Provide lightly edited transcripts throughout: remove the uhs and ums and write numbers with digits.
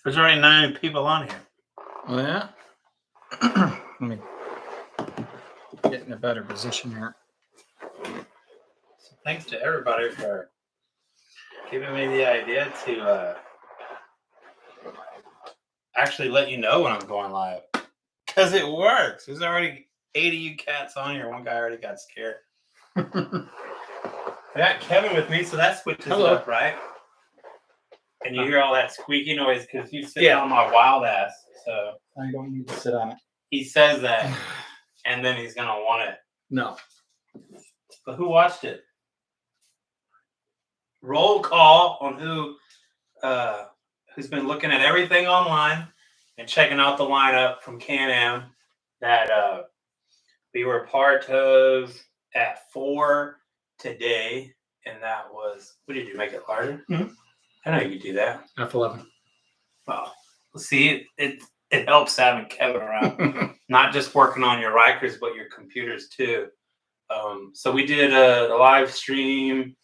There's already 9 people on here. Oh, yeah? Let me get in a better position here. So thanks to everybody for giving me the idea to actually let you know when I'm going live. Because it works. There's already 80 you cats on here. One guy already got scared. I got Kevin with me, so that switches it up, right? And you hear all that squeaky noise because you sit on my wild ass. So I don't need to sit on it. He says that, and then he's gonna want it. No. But who watched it? Roll call on who's been looking at everything online and checking out the lineup from Can-Am that we were part of at 4 today, and that was, what did you make it larger? Mm-hmm. I know you could do that. F11. Well, see, it helps having Kevin around, not just working on your Rikers, but your computers too. So we did a live stream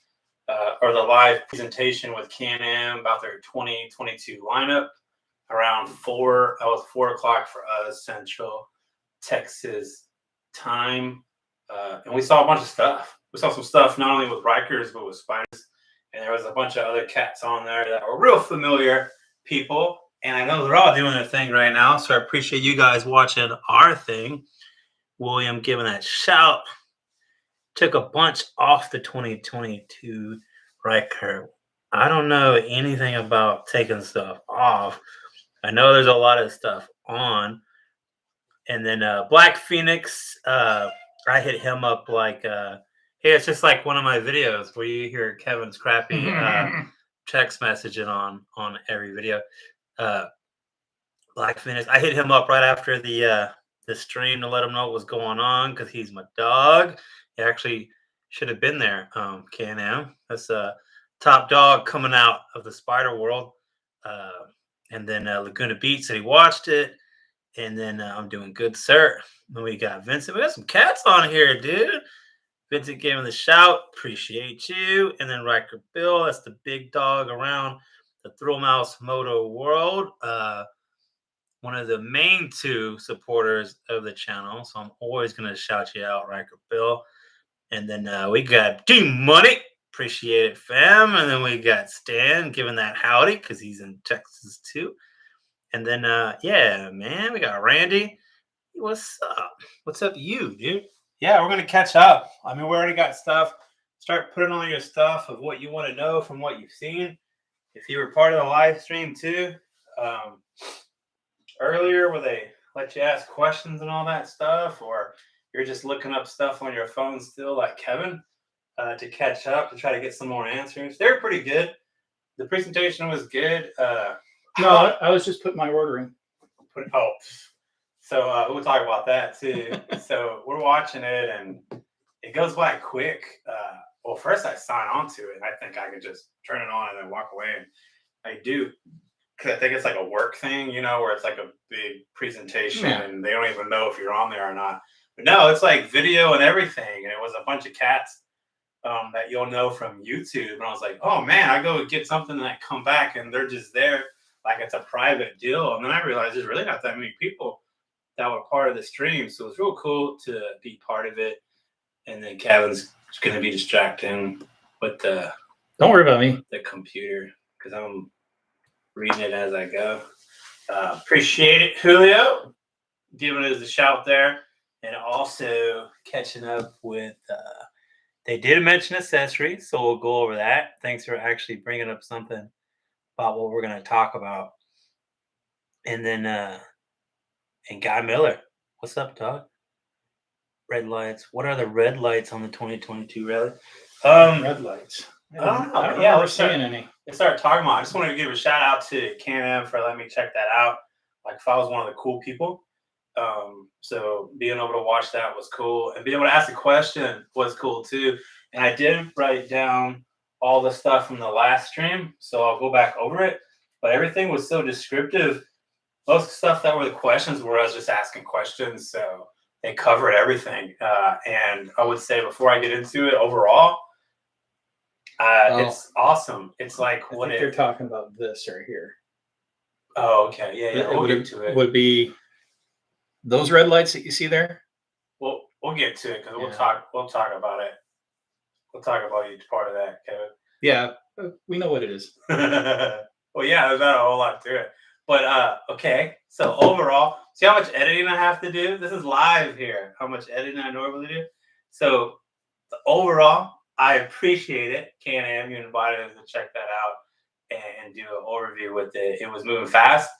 or the live presentation with Can-Am about their 2022 lineup around 4. That was 4 o'clock for us, Central Texas time, and we saw a bunch of stuff. We saw some stuff not only with Rikers but with Spiders, and there was a bunch of other cats on there that were real familiar people. And I know they're all doing their thing right now, so I appreciate you guys watching our thing. William giving that shout. Took a bunch off the 2022 Ryker. I don't know anything about taking stuff off. I know there's a lot of stuff on. And then Black Phoenix, I hit him up like, hey, it's just like one of my videos where you hear Kevin's crappy text messaging on every video. Black Phoenix, I hit him up right after the stream to let him know what was going on because he's my dog. He actually should have been there. Can-Am, that's a top dog coming out of the spider world. And then Laguna Beach said he watched it. And then I'm doing good, sir. Then we got Vincent. We got some cats on here, dude. Vincent gave him the shout. Appreciate you. And then Ryker Bill, that's the big dog around the ThrillMouseMoto world. One of the main 2 supporters of the channel. So I'm always going to shout you out, Ryker Bill. And then we got D-Money. Appreciate it, fam. And then we got Stan giving that howdy because he's in Texas too. And then, yeah, man, we got Randy. What's up? What's up, you, dude? Yeah, we're going to catch up. I mean, we already got stuff. Start putting on your stuff of what you want to know from what you've seen. If you were part of the live stream too, earlier where they let you ask questions and all that stuff, or you're just looking up stuff on your phone still like Kevin to catch up, to try to get some more answers. They're pretty good. The presentation was good. No, I was just putting my order in. So we'll talk about that too. So we're watching it, and it goes by quick. Well, first I sign on to it, and I think I could just turn it on and then walk away. And I do, because I think it's like a work thing, you know, where it's like a big presentation, and they don't even know if you're on there or not. But no, it's like video and everything, and it was a bunch of cats that you'll know from YouTube. And I was like, oh man, I go get something and I come back, and they're just there. Like it's a private deal. And then I realized there's really not that many people that were part of the stream. So it was real cool to be part of it. And then Kevin's going to be distracting with the... Don't worry about me. The computer, because I'm reading it as I go. Appreciate it, Julio. Giving us a shout there. And also catching up with... they did mention accessories, so we'll go over that. Thanks for actually bringing up something about what we're going to talk about. And then, and Guy Miller, what's up, dog? Red lights. What are the red lights on the 2022 rally? Red lights. I don't know. We're seeing any. They started talking about. I just wanted to give a shout out to Can-Am for letting me check that out. Like if I was one of the cool people. So being able to watch that was cool, and being able to ask a question was cool too. And I did write down all the stuff from the last stream, so I'll go back over it. But everything was so descriptive. Most stuff that were the questions were us just asking questions, so they covered everything. And I would say before I get into it, overall, it's awesome. It's like I think you're talking about this right here. Oh, okay. Yeah. We'll get to it. Would be those red lights that you see there. We'll get to it because we'll Yeah. talk. We'll talk about it. We'll talk about each part of that, Kevin. Yeah, we know what it is. Well, yeah, there's not a whole lot to it. But okay. So overall, see how much editing I have to do? This is live here. How much editing I normally do. So overall, I appreciate it. Can-Am, you invited us to check that out and do an overview with it. It was moving fast.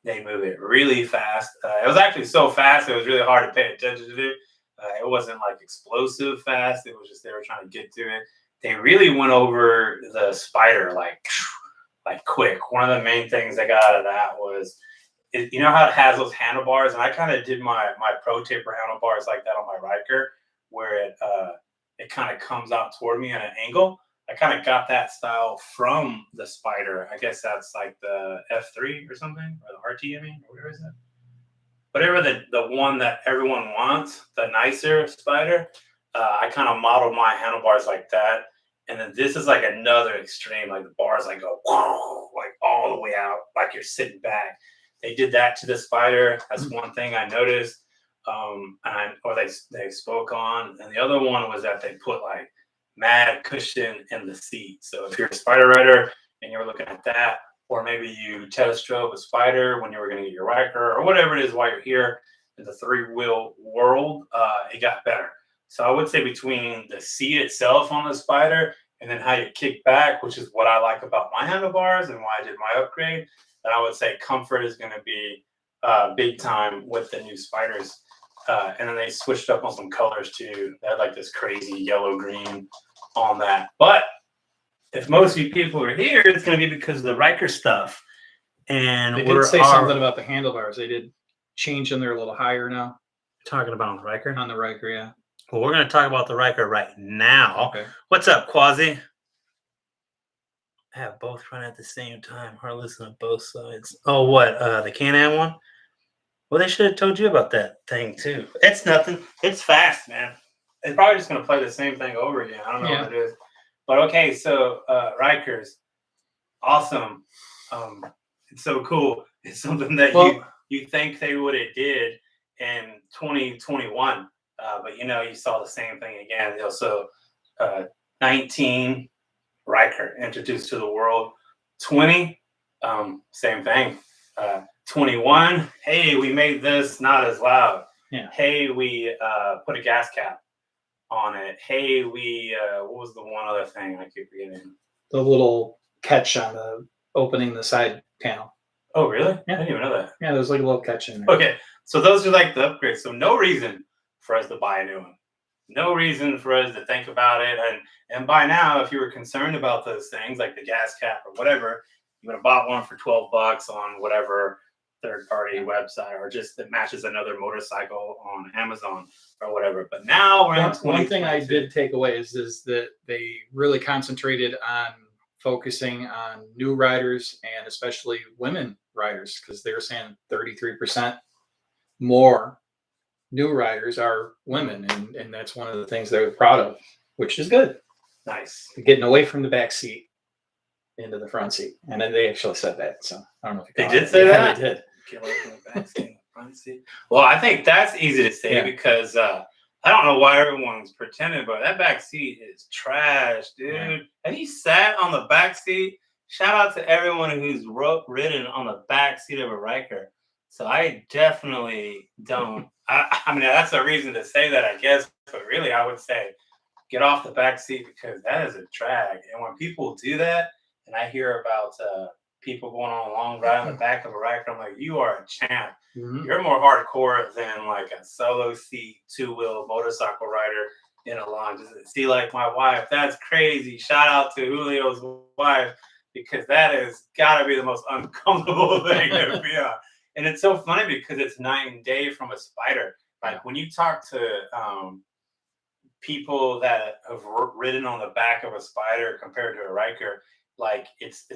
They move it really fast. It was actually so fast, it was really hard to pay attention to it. It wasn't like explosive fast. It was just they were trying to get to it. They really went over the spider like quick. One of the main things I got out of that was, you know how it has those handlebars, and I kind of did my ProTaper handlebars like that on my Ryker, where it kind of comes out toward me at an angle. I kind of got that style from the spider. I guess that's like the F3 or something, or the RT, I mean, or whatever is that? Whatever the one that everyone wants, the nicer spider. I kind of modeled my handlebars like that. And then this is like another extreme, like the bars like go whoa, like all the way out, like you're sitting back. They did that to the spider. That's one thing I noticed. Or they spoke on. And the other one was that they put like mad cushion in the seat. So if you're a spider rider and you're looking at that, or maybe you test drove a spider when you were going to get your Ryker or whatever it is while you're here in the three-wheel world, it got better. So I would say between the seat itself on the spider and then how you kick back, which is what I like about my handlebars and why I did my upgrade, then I would say comfort is going to be big time with the new spiders. And then they switched up on some colors too. They had like this crazy yellow green on that. But if most of you people are here, it's going to be because of the Ryker stuff. And they did say something about the handlebars. They did change them. They're a little higher now. Talking about on the Ryker? On the Ryker, yeah. Well, we're going to talk about the Ryker right now. Okay. What's up, Quasi? I have both running at the same time. Or listen to both sides. Oh, what? The Can-Am one? Well, they should have told you about that thing, too. It's nothing. It's fast, man. It's probably just going to play the same thing over again. I don't know what it is. But, okay, so Rykers, awesome. It's so cool. It's something that you think they would have did in 2021. But, you know, you saw the same thing again. Also, 19, Ryker introduced to the world. 20, same thing. 21, hey, we made this not as loud. Yeah. Hey, we put a gas cap on it. Hey, we what was the one other thing I keep forgetting? The little catch on the opening the side panel. Oh, really? Yeah. I didn't even know that. Yeah, there's like a little catch in there. Okay, so those are like the upgrades. So no reason for us to buy a new one. No reason for us to think about it. And by now, if you were concerned about those things like the gas cap or whatever, you would have bought one for $12 on whatever third-party website, or just that matches another motorcycle on Amazon or whatever. But now we're in 2022. One thing I did take away is that they really concentrated on focusing on new riders and especially women riders, because they were saying 33% more new riders are women, and that's one of the things they're proud of, which is good. Nice. Getting away from the back seat into the front seat. And then they actually said that. So I don't know if they did say that. They did. Get away from the back seat, front seat. Well, I think that's easy to say because I don't know why everyone's pretending, but that back seat is trash, dude. Yeah. Have you sat on the back seat? Shout out to everyone who's ridden on the back seat of a Ryker. So I definitely don't. I mean, that's a reason to say that, I guess. But really, I would say get off the back seat, because that is a drag. And when people do that, and I hear about people going on a long ride on the back of a Ryker, I'm like, you are a champ. Mm-hmm. You're more hardcore than like a solo seat, two-wheel motorcycle rider in a lawn. See, like my wife, that's crazy. Shout out to Julio's wife, because that has got to be the most uncomfortable thing to be on. And it's so funny because it's night and day from a spider. Like when you talk to people that have ridden on the back of a spider compared to a Ryker, like it's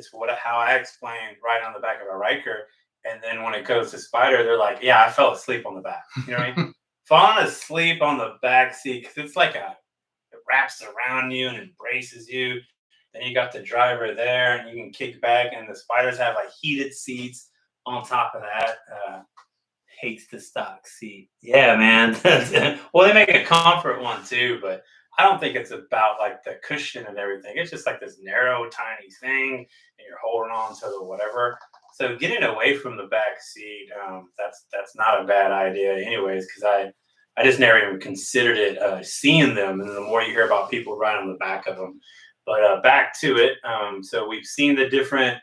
how I explained right on the back of a Ryker. And then when it goes to spider, they're like, yeah, I fell asleep on the back. You know what I mean? Falling asleep on the back seat, because it's like it wraps around you and embraces you. and you got the driver there, and you can kick back, and the Spyders have like heated seats on top of that. Hates the stock seat. Yeah, man. Well, they make a comfort one too, but I don't think it's about like the cushion and everything. It's just like this narrow, tiny thing, and you're holding on to the whatever. So getting away from the back seat, that's not a bad idea, anyways, because I just never even considered it seeing them, and the more you hear about people riding on the back of them. But back to it. So we've seen the different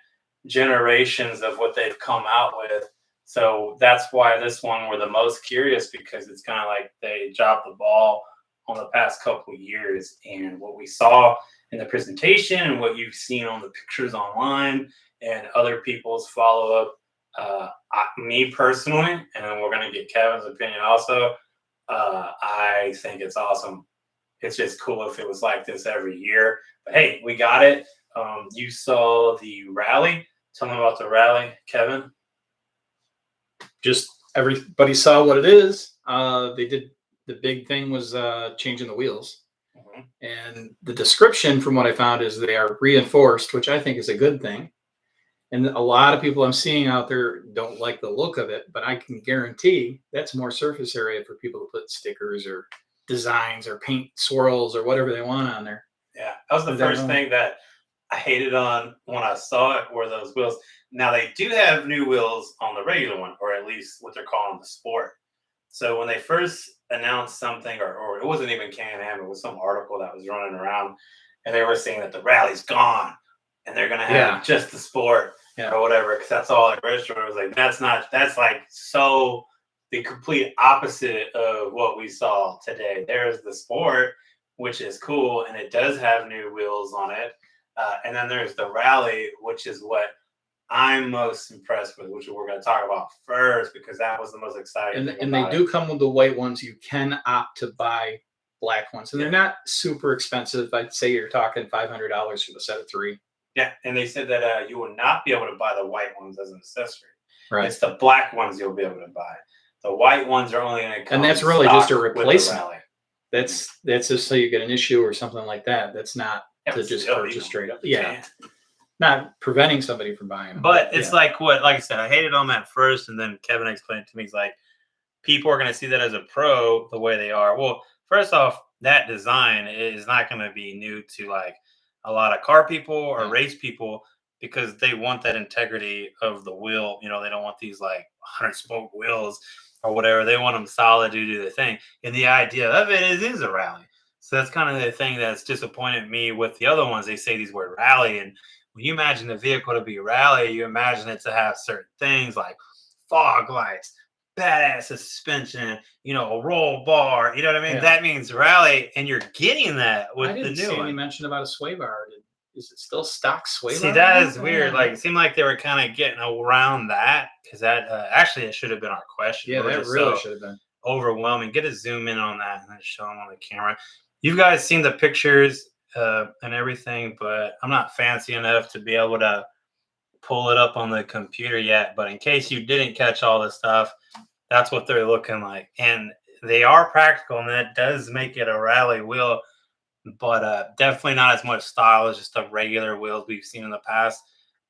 generations of what they've come out with. So that's why this one we're the most curious, because it's kind of like they dropped the ball on the past couple of years, and what we saw in the presentation and what you've seen on the pictures online and other people's follow-up. Me personally, and then we're going to get Kevin's opinion also. I think it's awesome. It's just cool if it was like this every year. But hey, we got it. You saw the rally. Tell me about the rally, Kevin. Just everybody saw what it is. They did the big thing was changing the wheels. Mm-hmm. And the description from what I found is they are reinforced, which I think is a good thing. And a lot of people I'm seeing out there don't like the look of it, but I can guarantee that's more surface area for people to put stickers or designs or paint swirls or whatever they want on there. Yeah, that was the first thing that I hated on when I saw it, were those wheels. Now, they do have new wheels on the regular one, or at least what they're calling the Sport. So when they first announced something, or it wasn't even Can-Am, it was some article that was running around, and they were saying that the rally's gone, and they're going to have just the Sport or whatever, because that's all I registered. I was like, that's like so the complete opposite of what we saw today. There's the Sport, which is cool, and it does have new wheels on it. And then there's the rally, which is what I'm most impressed with, which we're going to talk about first, because that was the most exciting thing. And they do come with the white ones. You can opt to buy black ones, and they're not super expensive. I'd say you're talking $500 for the set of 3. Yeah, and they said that you will not be able to buy the white ones as an accessory. Right. It's the black ones you'll be able to buy. The white ones are only going to come. And that's really just a replacement. That's just so you get an issue or something like that. That's not to just purchase straight up. Yeah. Not preventing somebody from buying them. But it's like I said, I hated on that first, and then Kevin explained it to me. He's like, people are going to see that as a pro the way they are. Well, first off, that design is not going to be new to like a lot of car people or race people, because they want that integrity of the wheel. You know, they don't want these like 100-spoke wheels or whatever. They want them solid to do the thing. And the idea of it is a rally. So that's kind of the thing that's disappointed me with the other ones. They say these word rally, and when you imagine the vehicle to be rally, you imagine it to have certain things like fog lights, badass suspension, a roll bar. You know what I mean? Yeah. That means rally, and you're getting that with the new one. I didn't see any mention about a sway bar. Is it still stock sway bar? See, that is weird. Like, it seemed like they were kind of getting around that, because that actually it should have been our question. Yeah, that really should have been overwhelming. Get a zoom in on that and then show them on the camera. You guys seen the pictures and everything, but I'm not fancy enough to be able to pull it up on the computer yet. But in case you didn't catch all this stuff, that's what they're looking like. And they are practical, and that does make it a rally wheel, but definitely not as much style as just the regular wheels we've seen in the past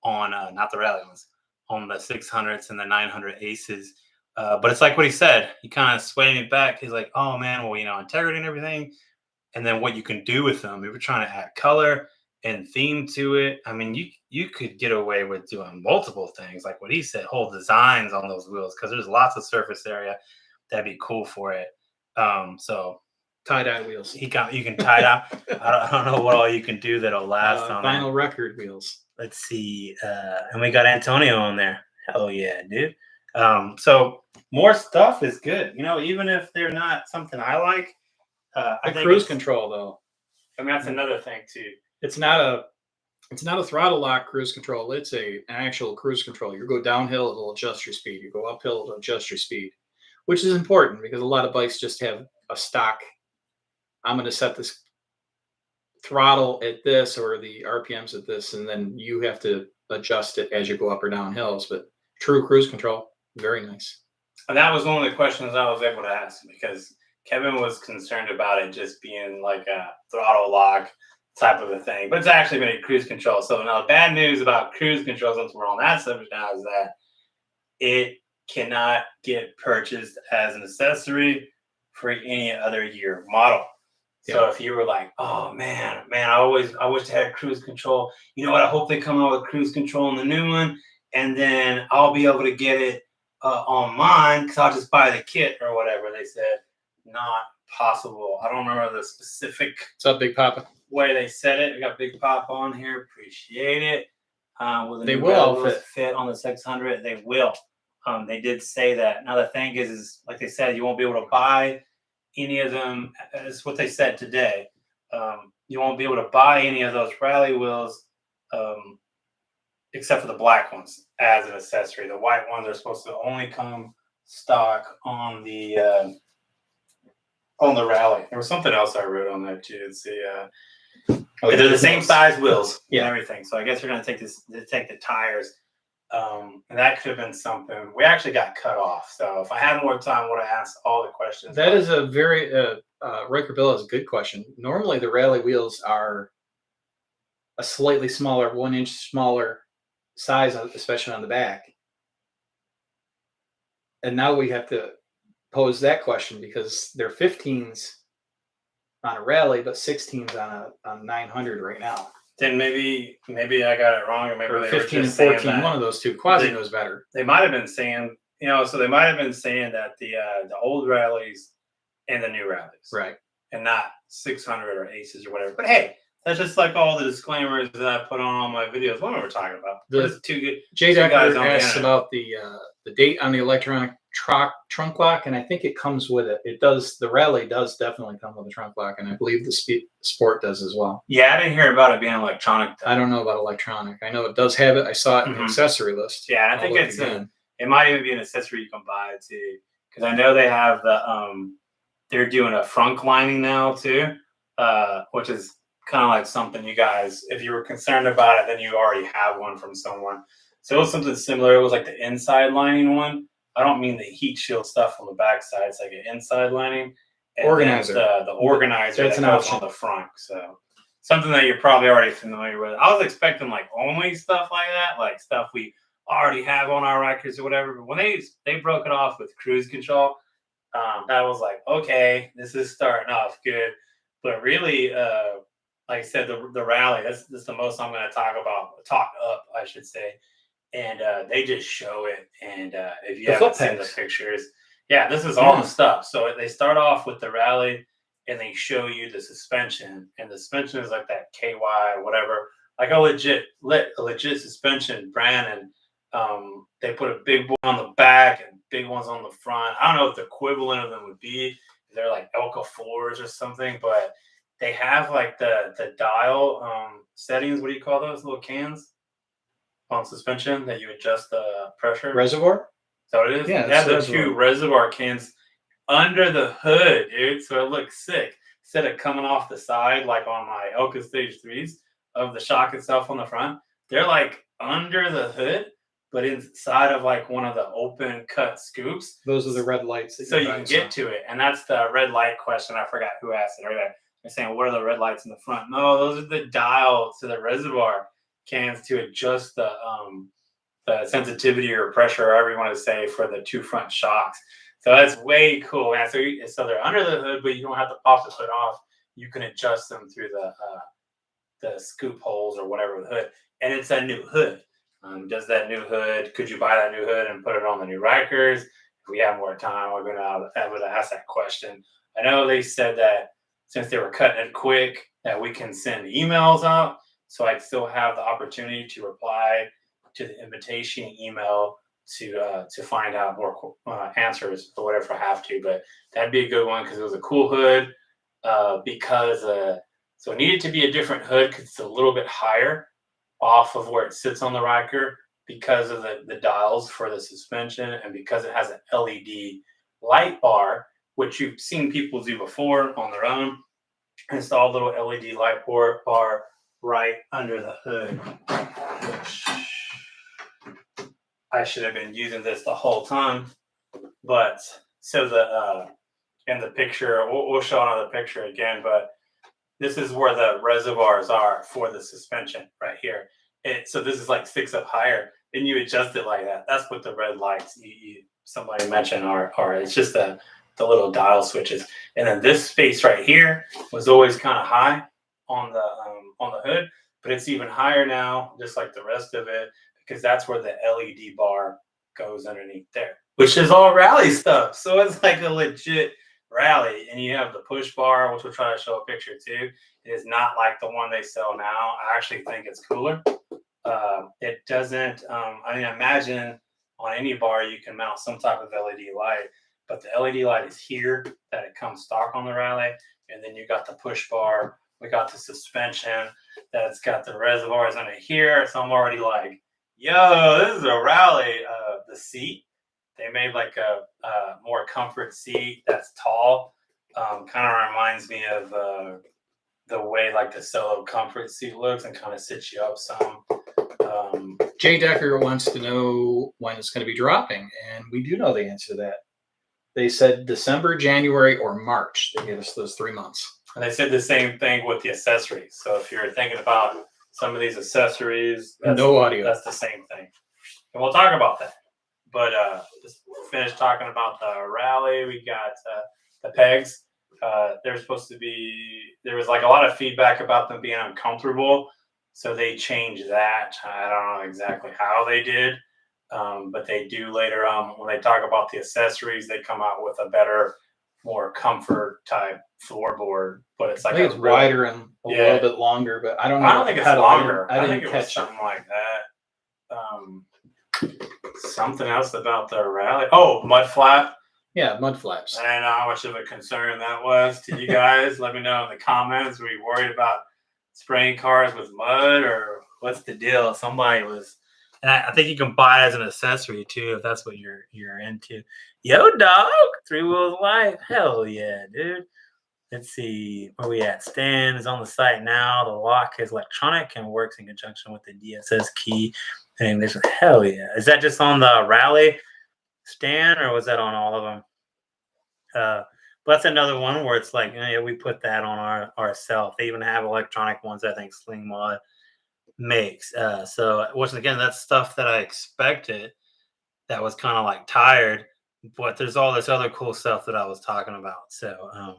on not the rally ones, on the 600s and the 900 Aces. But it's like what he said. He kind of swayed me back. He's like, oh man, well, integrity and everything, and then what you can do with them. If you're trying to add color and theme to it, I mean, you could get away with doing multiple things, like what he said, whole designs on those wheels, because there's lots of surface area that'd be cool for it. So tie-dye wheels. You can tie dye. I don't know what all you can do that'll last on vinyl record wheels. Let's see, and we got Antonio on there. Hell yeah, dude. So more stuff is good. Even if they're not something I like. I think cruise control, though. I mean, that's another thing too. It's not a throttle lock cruise control. It's an actual cruise control. You go downhill, it'll adjust your speed. You go uphill, it'll adjust your speed, which is important because a lot of bikes just have a stock. I'm going to set this throttle at this or the RPMs at this, and then you have to adjust it as you go up or down hills. But true cruise control, very nice. And that was one of the questions I was able to ask, because Kevin was concerned about it just being like a throttle lock type of a thing. But it's actually been a cruise control. So now the bad news about cruise control, since we're on that subject now, is that it cannot get purchased as an accessory for any other year model. So if you were like, oh man, I wish I had cruise control. You know what? I hope they come out with cruise control in the new one, and then I'll be able to get it on mine because I'll just buy the kit or whatever. They said not possible. I don't remember the specific. What's up, Big Papa? Way they said it. We got Big Papa on here. Appreciate it. Will the they new will all fit on the 600? They will. They did say that. Now the thing is like they said, you won't be able to buy any of them. That's what they said today. You won't be able to buy any of those rally wheels except for the black ones as an accessory. The white ones are supposed to only come stock on the rally. There was something else I wrote on that too. Let's see. They're the same size wheels and everything. So I guess we're gonna take the tires. And that could have been something. We actually got cut off. So if I had more time, I would have asked all the questions. That is a very Ryker Bill is a good question. Normally the rally wheels are a slightly smaller, 1 inch smaller size, especially on the back. And now we have to pose that question because they're 15s on a rally, but 16s on a 900 right now. Then maybe I got it wrong, or maybe or they 15 were and just 14. saying that One of those two. Quasi knows better. They might have been saying, so they might have been saying that the old rallies and the new rallies, right, and not 600 or aces or whatever. But hey, that's just like all the disclaimers that I put on all my videos. What we're talking about? The two good Jay two guys Decker on the asks internet. about the date on the electronic trunk lock, and I think it comes with it. It does. The rally does definitely come with a trunk lock, and I believe the Sport does as well. Yeah, I didn't hear about it being electronic, though. I don't know about electronic. I know it does have it. I saw it in the accessory list. Yeah, I think it might even be an accessory you can buy too, because I know they have they're doing a frunk lining now too, which is kind of like something you guys, if you were concerned about it, then you already have one from someone. So it was something similar. It was like the inside lining one. I don't mean the heat shield stuff on the back side. It's like an inside lining. And organizer. The organizer that's that an goes option on the front. So something that you're probably already familiar with. I was expecting like only stuff like that, like stuff we already have on our Rikers or whatever. But when they broke it off with cruise control, that was like, okay, this is starting off good. But really, like I said, the rally, that's the most I'm going to talk up, I should say. And they just show it. And if you haven't seen the pictures, this is all the stuff. So they start off with the rally and they show you the suspension. And the suspension is like that KY, whatever, like a legit suspension brand. And they put a big one on the back and big ones on the front. I don't know what the equivalent of them would be. They're like Elka 4s or something, but they have like the dial settings. What do you call those little cans on suspension that you adjust the pressure? Reservoir? So it is. Yeah, they have the two reservoir cans under the hood, dude. So it looks sick. Instead of coming off the side like on my Elka Stage 3s of the shock itself on the front, they're like under the hood, but inside of like one of the open cut scoops. Those are the red lights. So you can get to it. And that's the red light question. I forgot who asked it earlier. They're saying, what are the red lights in the front? No, those are the dial to the reservoir cans to adjust the sensitivity or pressure, or however you want to say, for the two front shocks. So that's way cool, man. So they're under the hood, but you don't have to pop the hood off. You can adjust them through the scoop holes or whatever with the hood. And it's a new hood. Does that new hood, could you buy that new hood and put it on the new Rikers? If we have more time, we're going to be able to ask that question. I know they said that since they were cutting it quick, that we can send emails out. So I'd still have the opportunity to reply to the invitation email to find out more answers or whatever I have to. But that'd be a good one because it was a cool hood. So it needed to be a different hood because it's a little bit higher off of where it sits on the Ryker because of the dials for the suspension and because it has an LED light bar, which you've seen people do before on their own. Install a little LED light bar right under the hood, which I should have been using this the whole time. But so in the picture, we'll show another picture again, but this is where the reservoirs are for the suspension right here. So this is like 6 up higher, and you adjust it like that. That's what the red lights somebody mentioned are. It's just the little dial switches. And then this space right here was always kind of high on the hood, but it's even higher now, just like the rest of it, because that's where the LED bar goes underneath there, which is all rally stuff. So it's like a legit rally. And you have the push bar, which we'll try to show a picture too. It is not like the one they sell now. I actually think it's cooler. It doesn't, I mean, imagine on any bar you can mount some type of LED light, but the LED light is here, that it comes stock on the rally. And then you got the push bar. We got the suspension that's got the reservoirs under here. So I'm already like, yo, this is a rally. The seat, they made like a more comfort seat that's tall. Kind of reminds me of the way like the Solo comfort seat looks, and kind of sits you up some. Jay Decker wants to know when it's going to be dropping, and we do know the answer to that. They said December, January, or March. They gave us those 3 months. And they said the same thing with the accessories. So if you're thinking about some of these accessories, no audio. That's the same thing. And we'll talk about that. But just finished talking about the rally. We got the pegs. They're supposed to be, there was like a lot of feedback about them being uncomfortable. So they changed that. I don't know exactly how they did. But they do later on, when they talk about the accessories, they come out with a better, more comfort type floorboard. But it's like I think it's wider and a little bit longer, but I don't know. I don't think it's longer. I think didn't it was catch something like that. Something else about the rally. Oh, mud flap. Yeah, mud flaps. I don't know how much of a concern that was to you guys. Let me know in the comments. Were you worried about spraying cars with mud, or what's the deal? Somebody was. And I think you can buy it as an accessory too, if that's what you're into. Yo, dog, 3 Wheels Life. Hell yeah, dude. Let's see where we at. Stan is on the site now. The lock is electronic and works in conjunction with the DSS key. And this, hell yeah. Is that just on the rally, Stan, or was that on all of them? But that's another one where it's like, yeah, we put that on ourselves. They even have electronic ones, I think Sling Mod makes. So once again, that's stuff that I expected that was kind of like tired, but there's all this other cool stuff that I was talking about. So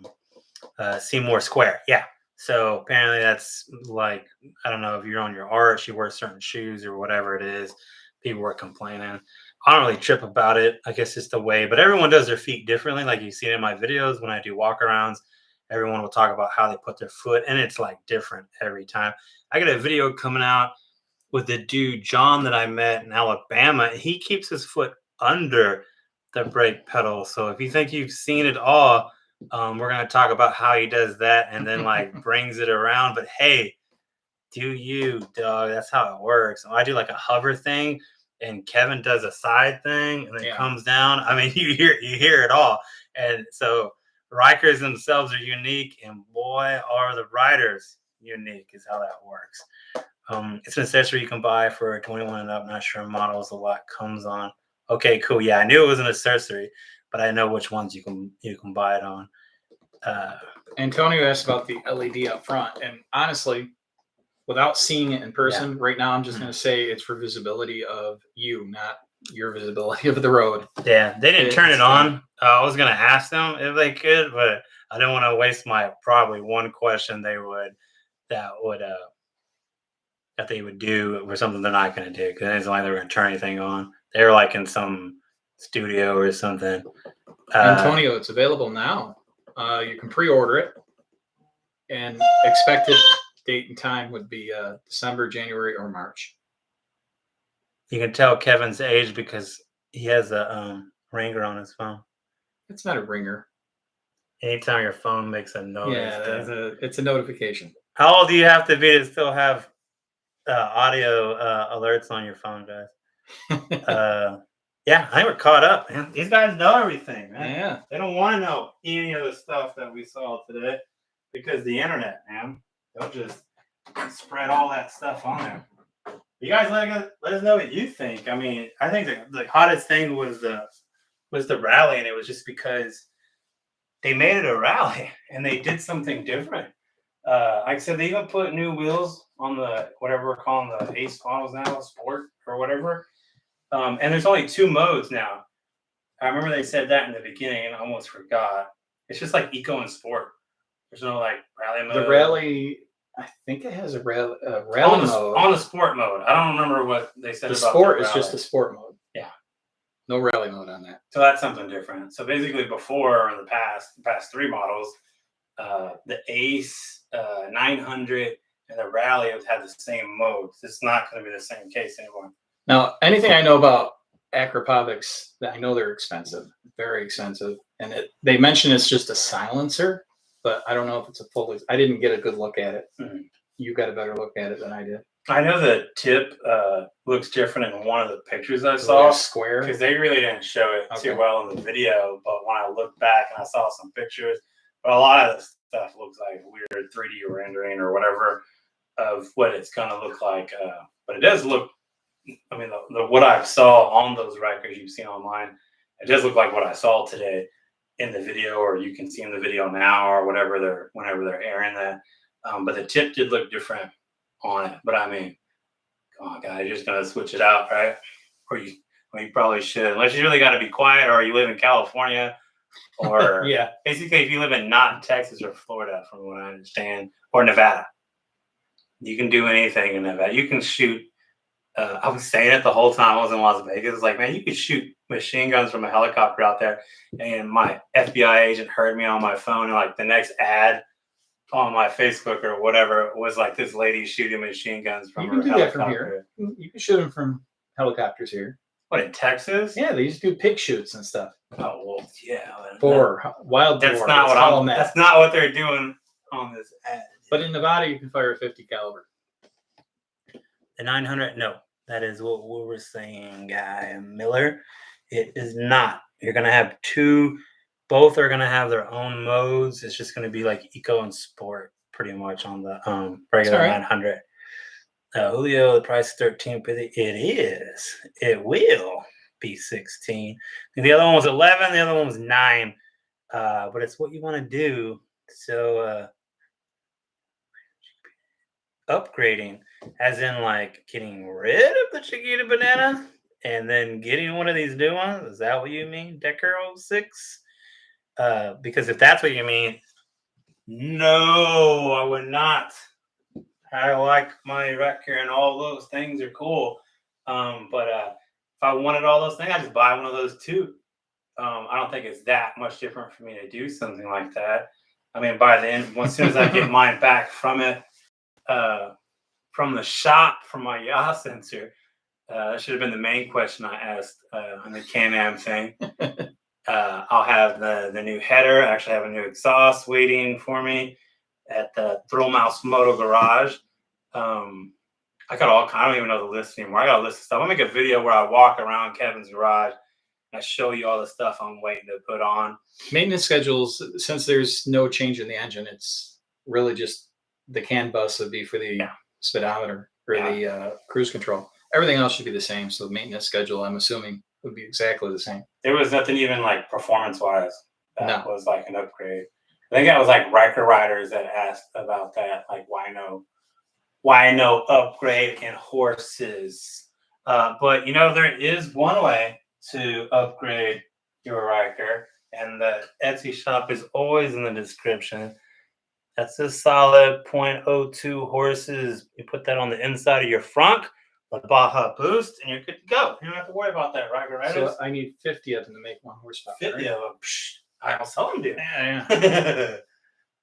Seymour Square, yeah. So apparently that's like, I don't know if you're on your arch, you wear certain shoes or whatever it is. People were complaining. I don't really trip about it. I guess it's the way, but everyone does their feet differently. Like you see in my videos when I do walkarounds, everyone will talk about how they put their foot, and it's like different every time. I got a video coming out with the dude John that I met in Alabama. He keeps his foot under the brake pedal. So if you think you've seen it all, we're gonna talk about how he does that and then like brings it around. But hey, do you, dog? That's how it works. I do like a hover thing, and Kevin does a side thing, and it comes down. I mean, you hear it all. And so Rikers themselves are unique, and boy, are the riders unique, is how that works. It's an accessory you can buy for 21 and up. Not sure models a lot comes on. Okay, cool. Yeah, I knew it was an accessory, but I know which ones you can buy it on. Antonio asked about the LED up front, and honestly, without seeing it in person right now, I'm just going to say it's for visibility of you, not your visibility of the road. Yeah, they didn't turn it on. I was going to ask them if they could, but I didn't want to waste my probably one question that they would do or something they're not going to do, because it's like they were going to turn anything on. They were like in some studio or something. Antonio, it's available now. You can pre-order it, and expected date and time would be December, January, or March. You can tell Kevin's age because he has a ringer on his phone. It's not a ringer. Anytime your phone makes a noise. Yeah, it's a notification. How old do you have to be to still have audio alerts on your phone, guys? Yeah, I think we're caught up, man. These guys know everything, man. Yeah. They don't want to know any of the stuff that we saw today because the internet, man. They'll just spread all that stuff on there. You guys let us know what you think. I mean, I think the hottest thing was the rally, and it was just because they made it a rally and they did something different. Like I said, they even put new wheels on the whatever we're calling the Ace models now, Sport or whatever. And there's only 2 modes now. I remember they said that in the beginning, and I almost forgot. It's just like Eco and Sport. There's no like rally mode. The rally, I think it has a rally mode. On the Sport mode. I don't remember what they said The about Sport the is just rally. a Sport mode. Yeah. No rally mode on that. So that's something different. So basically, before in the past 3 models, the Ace 900 and the Rally have had the same modes. It's not going to be the same case anymore. Now, anything I know about Acropovics, I know they're expensive, very expensive, and they mention it's just a silencer, but I don't know if it's a full. I didn't get a good look at it. Mm-hmm. You got a better look at it than I did. I know the tip looks different in one of the pictures I saw. Square, because they really didn't show it too well in the video. But when I looked back and I saw some pictures, but a lot of the stuff looks like weird 3D rendering or whatever of what it's gonna look like. But it does look. I mean, the what I saw on those Rikers you've seen online, it does look like what I saw today in the video, or you can see in the video now, or whatever whenever they're airing that. But the tip did look different on it. But I mean, come on, guys, you're just gonna switch it out, right? Or you probably should, unless you really got to be quiet, or you live in California, or yeah, basically if you live in not Texas or Florida, from what I understand, or Nevada, you can do anything in Nevada. You can shoot. I was saying it the whole time I was in Las Vegas. It's like, man, you could shoot machine guns from a helicopter out there. And my FBI agent heard me on my phone, and like the next ad on my Facebook or whatever was like this lady shooting machine guns from her helicopter. That from here. You can shoot them from helicopters here. What, in Texas? Yeah, they used to do pig shoots and stuff. Oh well, yeah. For wild boar. That's not what I'm. That's not what they're doing on this ad. But in Nevada, you can fire a 50 caliber. The 900, no, that is what we were saying, Guy Miller. It is not. You're gonna have 2. Both are gonna have their own modes. It's just gonna be like Eco and Sport, pretty much on the regular 900. Julio, the price is $13.50. It is. It will be $16. The other one was $11. The other one was $9. But it's what you want to do. So upgrading, as in like getting rid of the Chiquita Banana and then getting one of these new ones. Is that what you mean, Decker 06? Because if that's what you mean, no, I would not. I like my Ryker and all those things are cool. But if I wanted all those things, I'd just buy one of those too. I don't think it's that much different for me to do something like that. I mean, by then, as soon as I get mine back from it, from the shop, from my yaw sensor, that should have been the main question I asked on the Can-Am thing. I'll have the new header. I actually have a new exhaust waiting for me at the ThrillMouseMoto garage. I got I don't even know the list anymore. I got a list of stuff. I'll make a video where I walk around Kevin's garage and I show you all the stuff I'm waiting to put on. Maintenance schedules, since there's no change in the engine, it's really just the CAN bus would be for the speedometer or the cruise control. Everything else should be the same. So the maintenance schedule, I'm assuming, would be exactly the same. There was nothing even like performance-wise that was like an upgrade. I think that was like Ryker riders that asked about that, like why no upgrade in horses. But you know, there is one way to upgrade your Ryker, and the Etsy shop is always in the description. That's a solid 0.02 horses. You put that on the inside of your front, the Baja Boost, and you're good to go. You don't have to worry about that, Ryker riders. So I need 50 of them to make 1 horsepower. 50 of them. I'll sell them, dude. Yeah.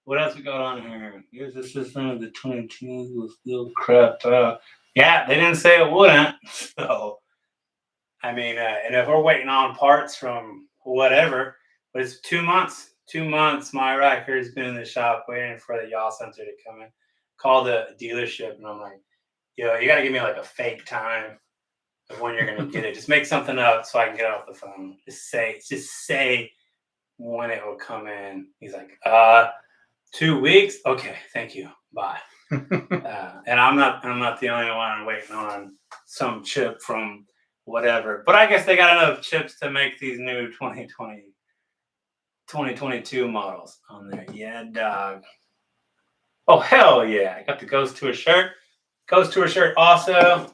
What else we got on here? Here's the system of the 22 was still crapped out. Yeah, they didn't say it wouldn't. So, I mean, and if we're waiting on parts from whatever, but it's 2 months. 2 months, my Ryker's been in the shop waiting for the yaw sensor to come in. Call the dealership, and I'm like, yo, you got to give me like a fake time of when you're going to get it. Just make something up so I can get off the phone. Just say when it will come in. He's like, 2 weeks? Okay, thank you. Bye. And I'm not the only one waiting on some chip from whatever. But I guess they got enough chips to make these new 2022 models on there. Yeah, dog. Oh, hell yeah. I got the Ghost Tour shirt. Ghost Tour shirt also.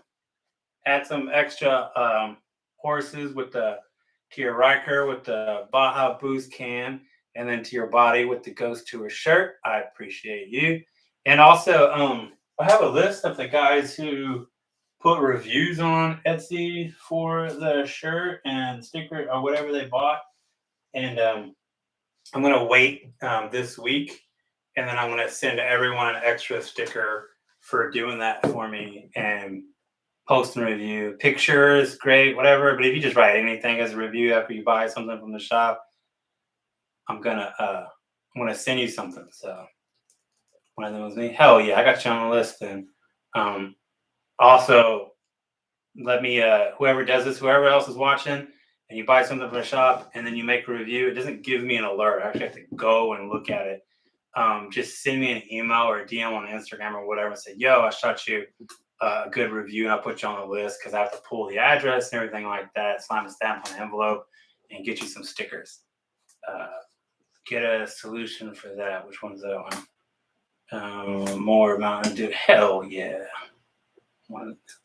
Add some extra horses with the to your Ryker with the Baja Boost can, and then to your body with the Ghost Tour shirt. I appreciate you. And also, I have a list of the guys who put reviews on Etsy for the shirt and sticker or whatever they bought. And I'm gonna wait this week, and then I'm gonna send everyone an extra sticker for doing that for me and post and review. Pictures, great, whatever. But if you just write anything as a review after you buy something from the shop, I'm gonna send you something. So one of them was me. Hell yeah, I got you on the list. And also let me whoever does this, whoever else is watching, and you buy something from the shop and then you make a review, it doesn't give me an alert. I actually have to go and look at it. Just send me an email or a DM on Instagram or whatever and say, yo, I shot you a good review and I'll put you on the list because I have to pull the address and everything like that, slime a stamp on an envelope, and get you some stickers. Get a solution for that. Which one's that one? More Mountain Dew. Hell yeah.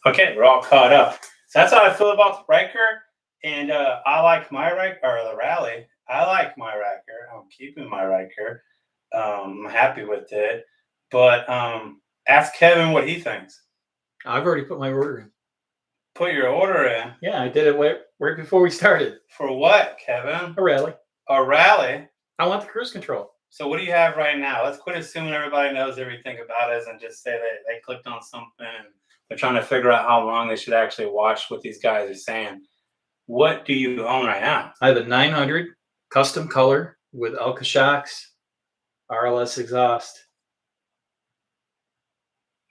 Okay, we're all caught up. So that's how I feel about the Ryker. And I like my Ryker, or the Rally. I like my Ryker. I'm keeping my Ryker. I'm happy with it. But ask Kevin what he thinks. I've already put my order in. Put your order in. Yeah, I did it right before we started. For what, Kevin? A rally. A rally? I want the cruise control. So what do you have right now? Let's quit assuming everybody knows everything about us and just say that they clicked on something and they're trying to figure out how long they should actually watch what these guys are saying. What do you own right now? I have a 900 custom color with Elka shocks, RLS exhaust.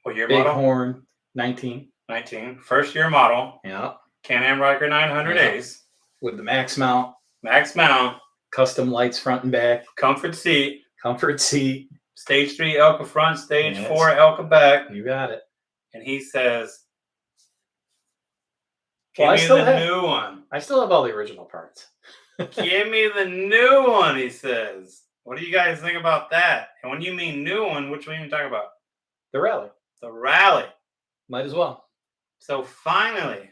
What year big model? horn, 19. 19. First year model. Yeah. Can-Am Ryker 900As. With the max mount. Max mount. Custom lights front and back. Comfort seat. Comfort seat. Stage 3 Elka front, stage 4 Elka back. You got it. And he says, Give Well, me the new one. I still have all the original parts. Give me the new one, he says. What do you guys think about that? And when you mean new one, which one are you talking about? The Rally. The Rally. Might as well. So finally,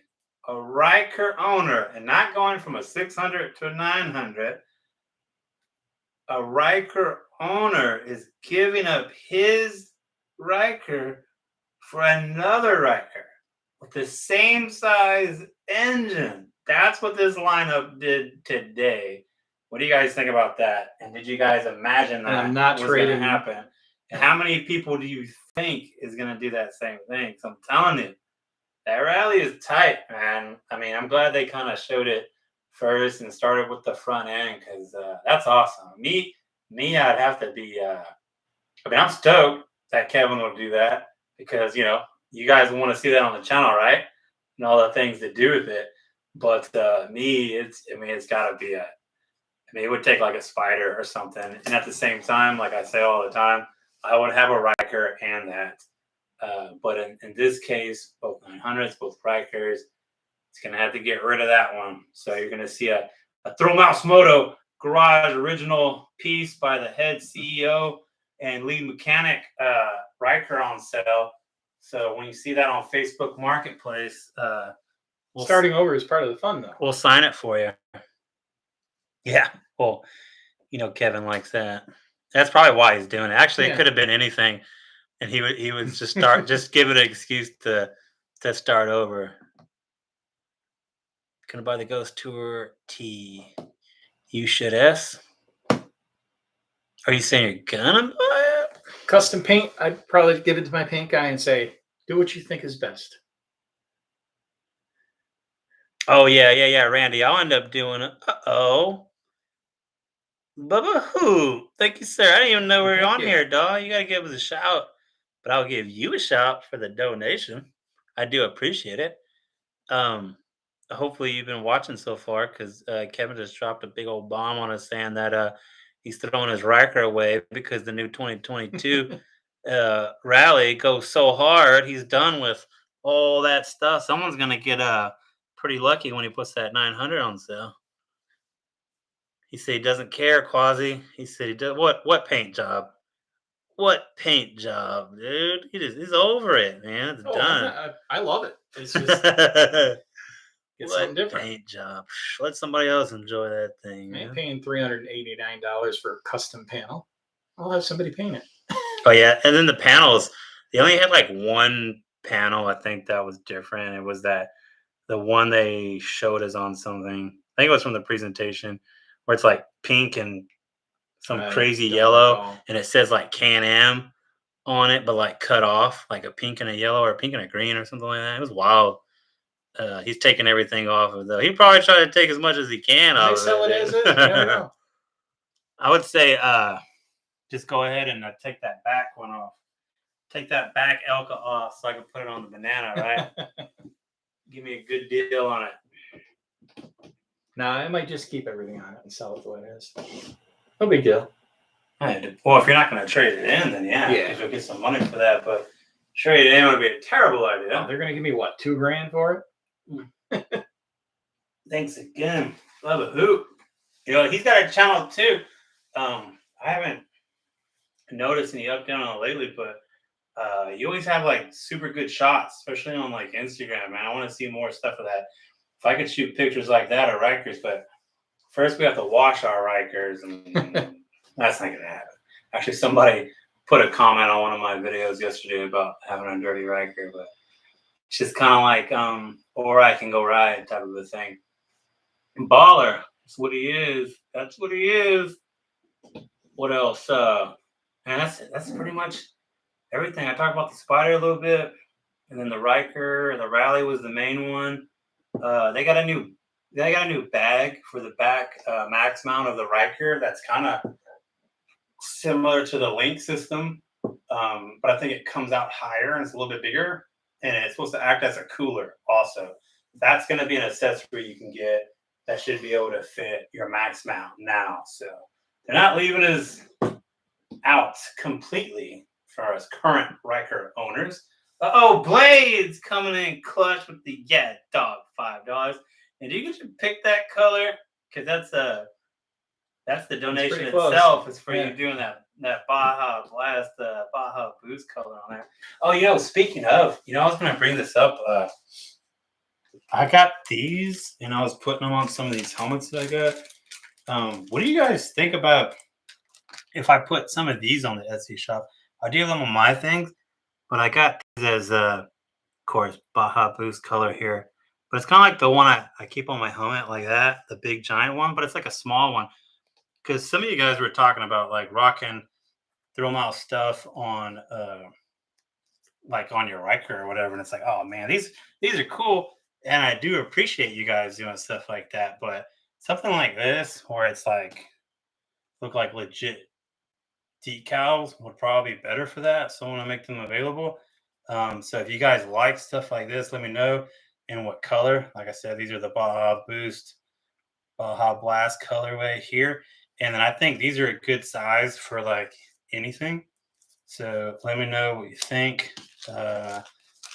a Ryker owner, and not going from a 600 to a 900, a Ryker owner is giving up his Ryker for another Ryker with the same size engine. That's what this lineup did today. What do you guys think about that? And did you guys imagine that I'm not was going to trading. happen? And how many people do you think is going to do that same thing? So I'm telling you, that Rally is tight, man. I mean, I'm glad they kind of showed it first and started with the front end because that's awesome. Me, I'd have to be. I mean, I'm stoked that Kevin will do that because you guys want to see that on the channel, right? And all the things to do with it. But it's got to be it would take like a Spider or something. And at the same time, like I say all the time, I would have a Ryker and that. But in this case, both 900s, both Rykers, it's going to have to get rid of that one. So you're going to see a ThrillMouseMoto garage original piece by the head CEO and lead mechanic Ryker on sale. So when you see that on Facebook Marketplace, starting over is part of the fun, though. We'll sign it for you. Yeah. Well, Kevin likes that. That's probably why he's doing it. Actually, It could have been anything. And he would just just give it an excuse to start over. Gonna buy the Ghost Tour T. You should S. Are you saying you're gonna buy it? Custom paint, I'd probably give it to my paint guy and say, do what you think is best. Oh, yeah, Randy. I'll end up doing it. Uh-oh. Bubba who? Thank you, sir. I didn't even know we were on here, dog. You gotta give us a shout. But I'll give you a shout for the donation. I do appreciate it. Hopefully you've been watching so far because Kevin just dropped a big old bomb on us saying that he's throwing his Ryker away because the new 2022 Rally goes so hard. He's done with all that stuff. Someone's gonna get pretty lucky when he puts that 900 on sale. He said he doesn't care, Quasi. He said he does what paint job? What paint job, dude? He's over it, man. It's Oh, done. I love it. It's just it's something What different. paint job? Let somebody else enjoy that thing, I ain't man. paying $389 for a custom panel. I'll have somebody paint it. Oh yeah, and then the panels. They only had like one panel. I think that was different. It was that the one they showed us on something. I think it was from the presentation where it's like pink and some I crazy don't yellow, recall. and it says like Can-Am on it, but like cut off, like a pink and a yellow or a pink and a green or something like that. It was wild. He's taking everything off of though. He probably tried to take as much as he can They off sell of it it. as is. You never know. I would say just go ahead and take that back one off. Take that back Elka off so I can put it on the banana, right? Give me a good deal on it. Nah, I might just keep everything on it and sell it the way it is. No big deal. Well, if you're not going to trade it in, then yeah, because you'll get some money for that. But trade it in would be a terrible idea. Oh, they're going to give me what, $2,000 for it? Thanks again. Love a hoop. You know, he's got a channel too. I haven't noticed any up down on it lately, but you always have like super good shots, especially on like Instagram, man. I want to see more stuff of that. If I could shoot pictures like that of Rikers, but first we have to wash our Rikers, and that's not gonna happen. Actually, somebody put a comment on one of my videos yesterday about having a dirty Riker, but it's just kind of like or I can go ride type of a thing. Baller, that's what he is. That's what he is. What else? And that's pretty much everything. I talked about the Spider a little bit, and then the Ryker, the Rally was the main one. They got a new bag for the back max mount of the Ryker. That's kind of similar to the Link system, but I think it comes out higher and it's a little bit bigger, and it's supposed to act as a cooler. Also, that's going to be an accessory you can get that should be able to fit your max mount now. So they're not leaving us out completely for us current Ryker owners. Oh, Blades coming in clutch with the dog $5. And you can pick that color because that's the donation itself. It's for you doing that Baja Blast Baja Boost color on there. Oh, speaking of, I was gonna bring this up. I got these, and I was putting them on some of these helmets that I got. What do you guys think about if I put some of these on the Etsy shop? I do them on my things, but I got these as, of course, Baja Boost color here. But it's kind of like the one I keep on my helmet like that, the big giant one, but it's like a small one. Because some of you guys were talking about like rocking ThrillMouse stuff on like on your Riker or whatever. And it's like, oh man, these are cool. And I do appreciate you guys doing stuff like that. But something like this, where it's like look like legit decals, would probably be better for that. So I want to make them available. So if you guys like stuff like this, let me know. And what color. Like I said, these are the Baja Boost, Baja Blast colorway here. And then I think these are a good size for like anything. So let me know what you think. And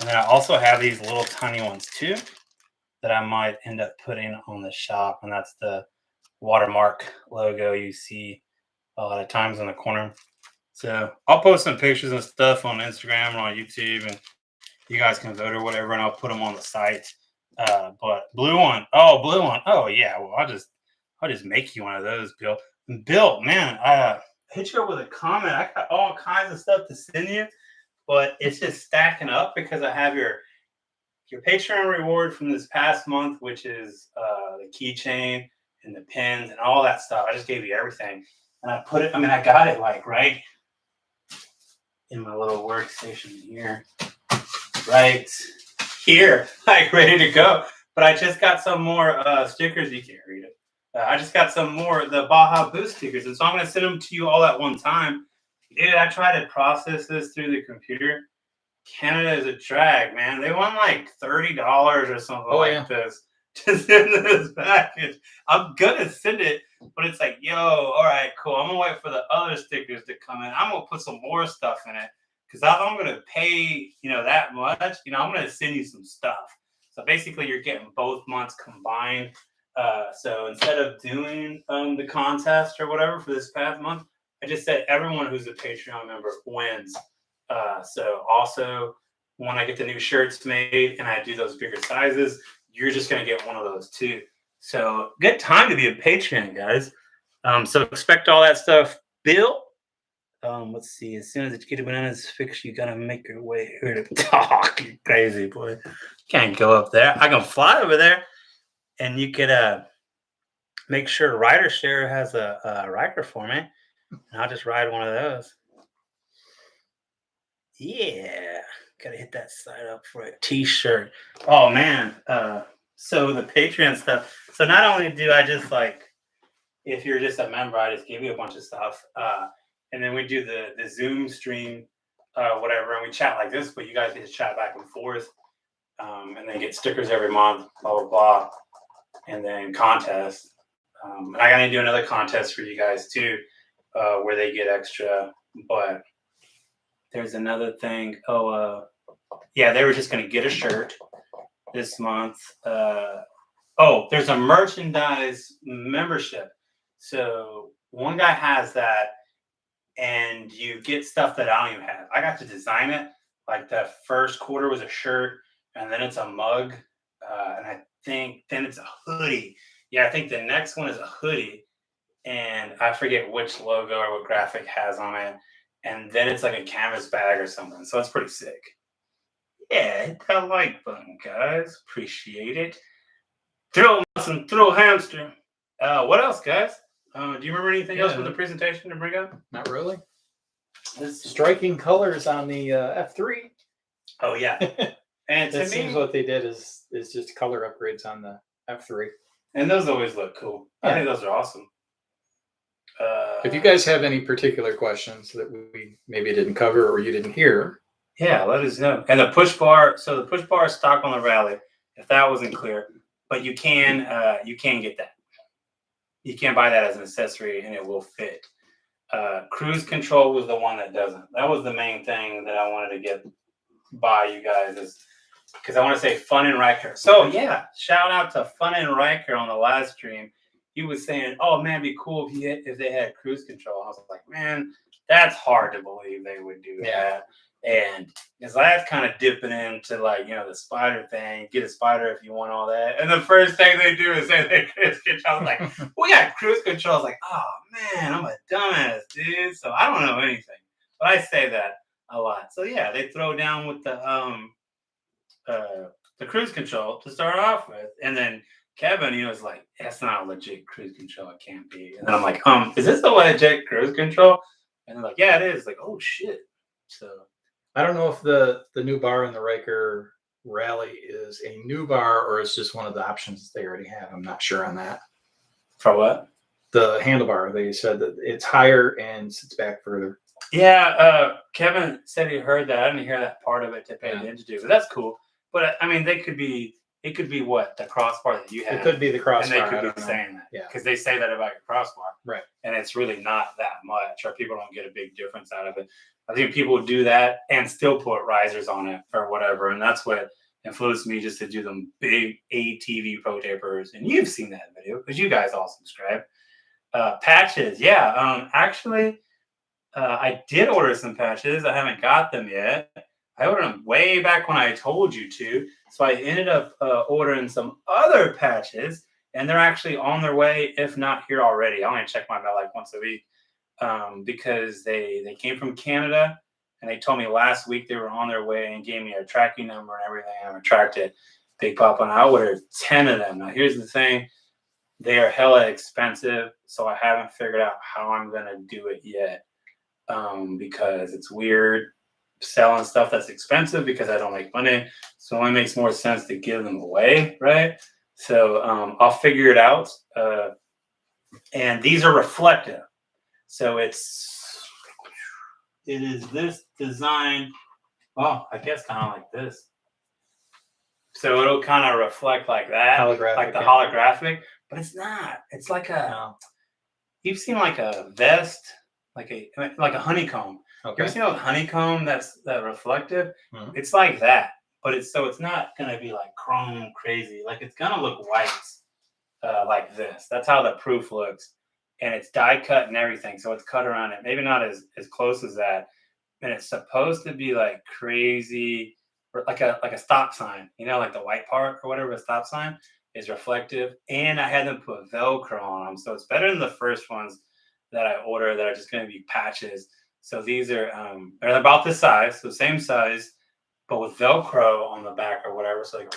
then I also have these little tiny ones too that I might end up putting on the shop. And that's the watermark logo you see a lot of times in the corner. So I'll post some pictures and stuff on Instagram or on YouTube, and you guys can vote or whatever, and I'll put them on the site. But blue one. Oh yeah. Well, I'll just make you one of those, Bill. Bill, man, I hit you up with a comment. I got all kinds of stuff to send you, but it's just stacking up because I have your Patreon reward from this past month, which is the keychain and the pins and all that stuff. I just gave you everything, and I put it. I mean, I got it like right in my little workstation here, right here, like ready to go. But I just got some more stickers. You can't read it. I just got some more of the Baja Boost stickers, and so I'm going to send them to you all at one time. Dude, I tried to process this through the computer. Canada is a drag, man. They want like $30 or something this to send this package. I'm going to send it, but it's like, yo, all right, cool. I'm going to wait for the other stickers to come in. I'm going to put some more stuff in it because if I'm going to pay, that much, I'm going to send you some stuff. So basically, you're getting both months combined. So instead of doing the contest or whatever for this past month, I just said everyone who's a Patreon member wins. So also, when I get the new shirts made and I do those bigger sizes, you're just going to get one of those too. So good time to be a Patreon, guys. So expect all that stuff built. Let's see. As soon as the chiquita bananas fixed, you gotta make your way here to talk. You crazy boy. Can't go up there. I can fly over there, and you could make sure Rider Share has a Ryker for me, and I'll just ride one of those. Yeah, gotta hit that side up for a t-shirt. Oh man. So the Patreon stuff. So not only do I just like, if you're just a member, I just give you a bunch of stuff. And then we do the Zoom stream, whatever, and we chat like this, but you guys get to chat back and forth, and then get stickers every month, blah, blah, blah, and then contests. And I got to do another contest for you guys too, where they get extra, but there's another thing. Yeah, they were just going to get a shirt this month. There's a merchandise membership. So one guy has that, and you get stuff that I don't even have. I got to design it. Like the first quarter was a shirt, and then it's a mug, and I think then it's a hoodie. Yeah, I think the next one is a hoodie, and I forget which logo or what graphic has on it. And then it's like a canvas bag or something. So it's pretty sick. Yeah, hit that like button, guys. Appreciate it. Thrill hamster. What else, guys? Do you remember anything else from the presentation to bring up? Not really. Striking colors on the F3. Oh yeah, and it seems what they did is just color upgrades on the F3, and those always look cool. I think those are awesome. If you guys have any particular questions that we maybe didn't cover or you didn't hear, yeah, let us know. And the push bar. So the push bar is stock on the Rally. If that wasn't clear, but you can get that. You can buy that as an accessory, and it will fit. Cruise control was the one that doesn't. That was the main thing that I wanted to get by you guys, is because I want to say Fun and Ryker. So yeah, shout out to Fun and Ryker on the live stream. He was saying, "Oh man, it'd be cool if they had cruise control." I was like, "Man, that's hard to believe they would do that." And his lad's kind of dipping into like, the spider thing. Get a spider if you want all that. And the first thing they do is say they cruise control. I was like, we got cruise control. I was like, oh man, I'm a dumbass, dude. So I don't know anything. But I say that a lot. So yeah, they throw down with the cruise control to start off with. And then Kevin, is like, that's not a legit cruise control. It can't be. And then I'm like, is this the legit cruise control? And they're like, yeah, it is. Like, oh shit. So I don't know if the new bar in the Ryker Rally is a new bar or it's just one of the options they already have. I'm not sure on that. For what? The handlebar. They said that it's higher and sits back further. Yeah, Kevin said he heard that. I didn't hear that part of it to pay attention to, but that's cool. But I mean, it could be what, the crossbar that you have. It could be the crossbar. And they could be saying that. Yeah. Because they say that about your crossbar. Right. And it's really not that much, or people don't get a big difference out of it. I think people do that and still put risers on it or whatever. And that's what influenced me just to do them big ATV ProTapers. And you've seen that video because you guys all subscribe. Patches. Yeah. Actually, I did order some patches. I haven't got them yet. I ordered them way back when I told you to. So I ended up ordering some other patches, and they're actually on their way, if not here already. I only check my mail like once a week because they came from Canada, and they told me last week they were on their way and gave me a tracking number and everything. I tracked it. Big Papa, and I ordered 10 of them. Now, here's the thing. They are hella expensive, so I haven't figured out how I'm going to do it yet because it's weird selling stuff that's expensive because I don't make money. So it only makes more sense to give them away, right? So I'll figure it out. And these are reflective. So it is this design. Well, I guess kind of like this. So it'll kind of reflect like that, like the holographic, but it's not. It's like you've seen like a vest, like a honeycomb. Okay. You ever seen a honeycomb that's reflective? Mm-hmm. It's like that, but it's not gonna be like chrome crazy. Like it's gonna look white, like this. That's how the proof looks. and it's die cut and everything. So it's cut around it. Maybe not as close as that. And it's supposed to be like crazy, like a stop sign, like the white part or whatever, a stop sign is reflective. And I had them put Velcro on them. So it's better than the first ones that I ordered that are just going to be patches. So these are they're about this size, so same size, but with Velcro on the back or whatever. So like,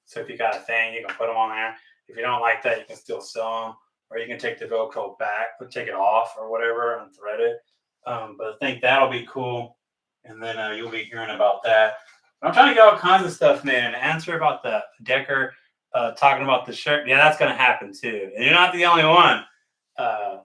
so if you got a thing, you can put them on there. If you don't like that, you can still sew them, or you can take the Velcro back, but take it off or whatever and thread it. But I think that'll be cool. And then you'll be hearing about that. I'm trying to get all kinds of stuff, man. And answer about the Decker talking about the shirt. Yeah, that's going to happen too. And you're not the only one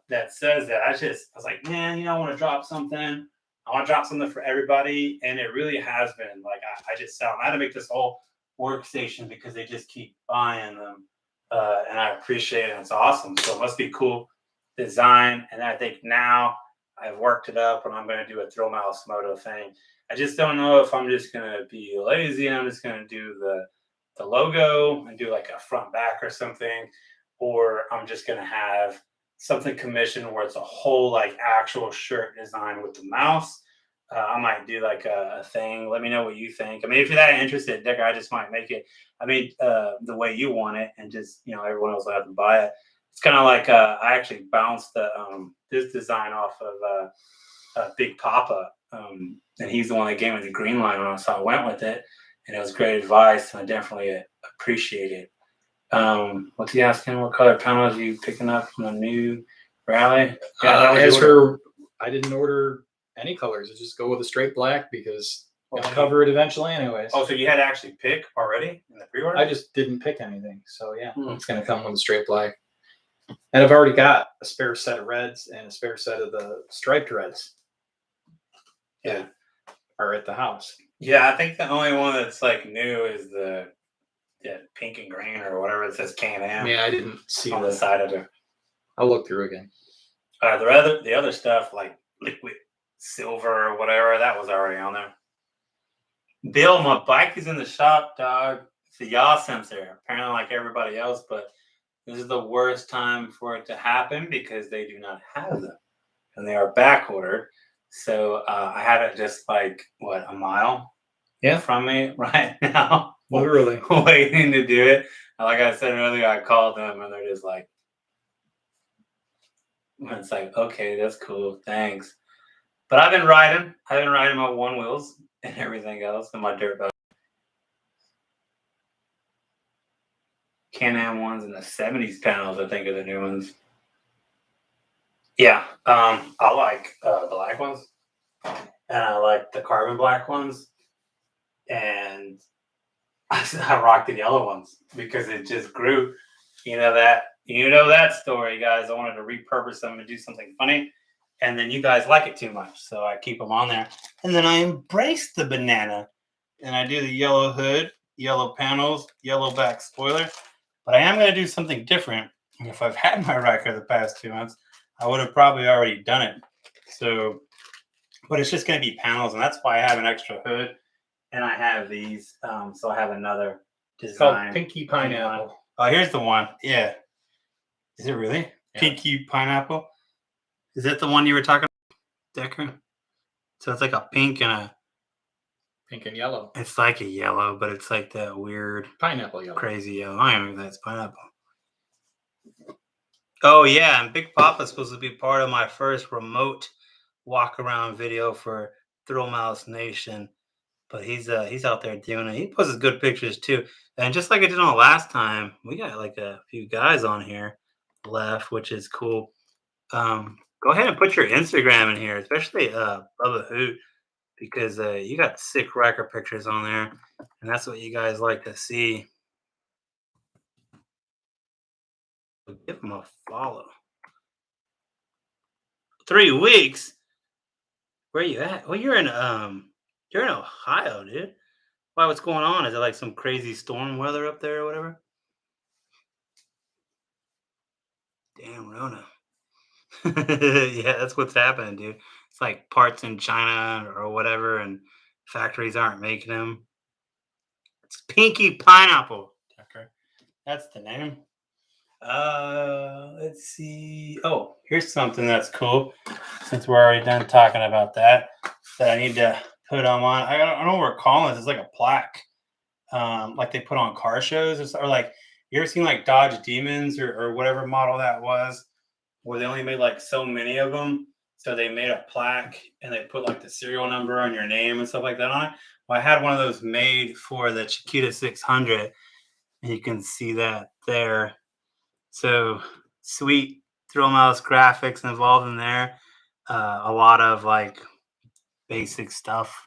that says that. I was like, man, I want to drop something. I want to drop something for everybody. And it really has been. Like, I just sell them. I had to make this whole workstation because they just keep buying them. And I appreciate it. It's awesome. So it must be cool design. And I think now I've worked it up and I'm going to do a ThrillMouseMoto thing. I just don't know if I'm just going to be lazy and I'm just going to do the logo and do like a front back or something, or I'm just going to have something commissioned where it's a whole like actual shirt design with the mouse. I might do like a thing. Let me know what you think. I mean, if you're that interested, Dick, I just might make it. I mean, the way you want it, and just everyone else will have to buy it. It's kind of like I actually bounced this design off of Big Papa, and he's the one that gave me the green line on it, so I went with it, and it was great advice, and I definitely appreciate it. What's he asking? What color panels are you picking up from the new rally? Yeah, I didn't order any colors. I just go with a straight black because I'll cover it eventually anyways. Oh, so you had to actually pick already in the pre-order? I just didn't pick anything. So yeah, it's going to come with a straight black. And I've already got a spare set of reds and a spare set of the striped reds. Yeah. Are at the house. Yeah, I think the only one that's like new is the pink and green or whatever it says Can-Am. Yeah, I didn't see on the side of it. I'll look through again. The other stuff like liquid silver or whatever, that was already on there. Bill, my bike is in the shop, dog. It's a yaw sensor, apparently like everybody else, but this is the worst time for it to happen because they do not have them and they are back ordered. So I have it just like a mile from me right now. Literally waiting to do it. And like I said earlier, I called them and they're just like, it's like, okay, that's cool, thanks. But I've been riding my one wheels and everything else in my dirt bike. Can-Am ones in the 70s panels, I think, are the new ones. Yeah, I like the black ones, and I like the carbon black ones, and I rock the yellow ones because it just grew. You know that story, guys. I wanted to repurpose them and do something funny, and then you guys like it too much, so I keep them on there. And then I embrace the banana, and I do the yellow hood, yellow panels, yellow back spoiler. But I am going to do something different. If I've had my Ryker the past 2 months, I would have probably already done it. So, but it's just going to be panels, and that's why I have an extra hood, and I have these. So I have another design. It's called Pinky Pineapple. Oh, here's the one. Yeah. Is it really? Yeah. Pinky Pineapple? Is that the one you were talking about, Decker? So it's like a pink and yellow. It's like a yellow, but it's like that weird pineapple yellow. Crazy yellow. I don't know if that's pineapple. Oh yeah, and Big Papa's supposed to be part of my first remote walk around video for Thrill Mouse Nation. But he's out there doing it. He posts good pictures too. And just like I did on the last time, we got like a few guys on here left, which is cool. Go ahead and put your Instagram in here, especially Bubba Hoot, because you got sick Ryker pictures on there, and that's what you guys like to see. Give him a follow. 3 weeks? Where you at? Well, you're in Ohio, dude. Why? What's going on? Is it like some crazy storm weather up there or whatever? Damn, Rona. Yeah, that's what's happening, dude. It's like parts in China or whatever, and factories aren't making them. It's Pinky Pineapple. Okay. That's the name. Let's see. Oh, here's something that's cool. Since we're already done talking about that I need to put on one. I don't know what we're calling this. It's like a plaque, like they put on car shows or like you ever seen like Dodge Demons or whatever model that was, where they only made like so many of them. So they made a plaque and they put like the serial number and your name and stuff like that on it. Well, I had one of those made for the Chiquita 600, and you can see that there. So sweet Thrill Mouse graphics involved in there. A lot of like basic stuff,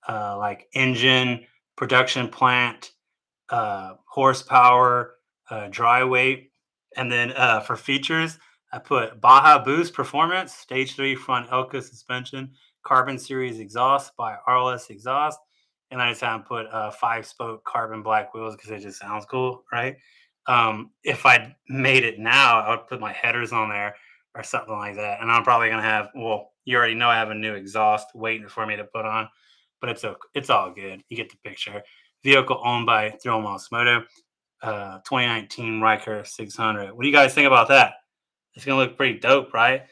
like engine, production plant, horsepower, dry weight. And then for features, I put Baja Boost Performance, Stage 3 front Elka suspension, Carbon Series exhaust by RLS Exhaust. And I just haven't put 5-spoke carbon black wheels because it just sounds cool, right? If I made it now, I would put my headers on there or something like that. And I'm probably going to have, well, you already know I have a new exhaust waiting for me to put on, but it's all good. You get the picture. Vehicle owned by ThrillMouseMoto, 2019 Ryker 600. What do you guys think about that? It's gonna look pretty dope, right?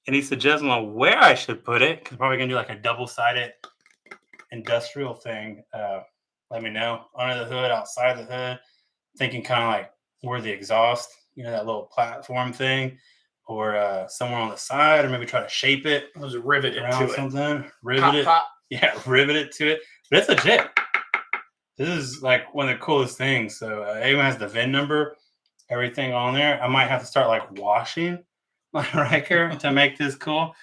Any suggestions on where I should put it? Because I'm probably gonna do like a double-sided industrial thing. Let me know. Under the hood, outside the hood. Thinking kind of like where the exhaust, that little platform thing, or somewhere on the side, or maybe try to shape it. Let's rivet it around to something. Rivet Pop, it. pop. Yeah, rivet it to it. But it's legit. This is like one of the coolest things. So anyone has the VIN number, everything on there. I might have to start like washing my Ryker to make this cool.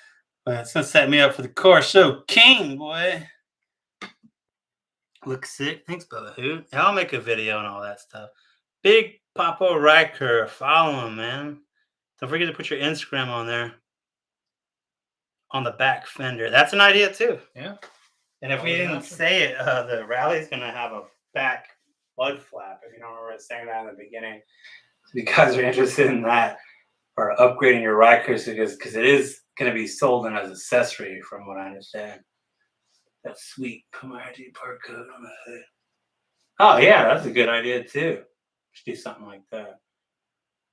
But it's gonna set me up for the car show king, boy. Looks sick. Thanks, Bubba Hoot. I'll make a video and all that stuff. Big Papa Ryker. Follow him, man. Don't forget to put your Instagram on there. On the back fender. That's an idea too. Yeah. And if we didn't say it, the rally's going to have a back flood flap. If you don't remember saying that in the beginning, if you guys are interested in that or upgrading your Rikers, because it is going to be sold in as an accessory, from what I understand. That sweet Puma ID part code on the hood. Oh yeah, that's a good idea too. Should do something like that.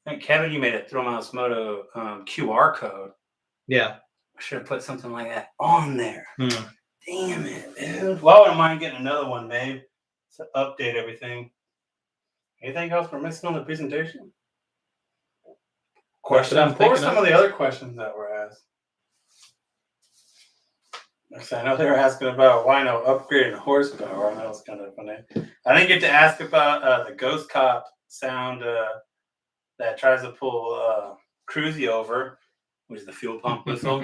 I think Kevin, you made a ThrillMouseMoto QR code. Yeah. I should have put something like that on there. Hmm. Damn it, dude. Well, I wouldn't mind getting another one made to update everything. Anything else we're missing on the presentation? Questions? What were some of the other questions that were asked? I know they were asking about why no upgrading horsepower. That was kind of funny. I didn't get to ask about the Ghost Cop sound that tries to pull Cruzy over, which is the fuel pump whistle.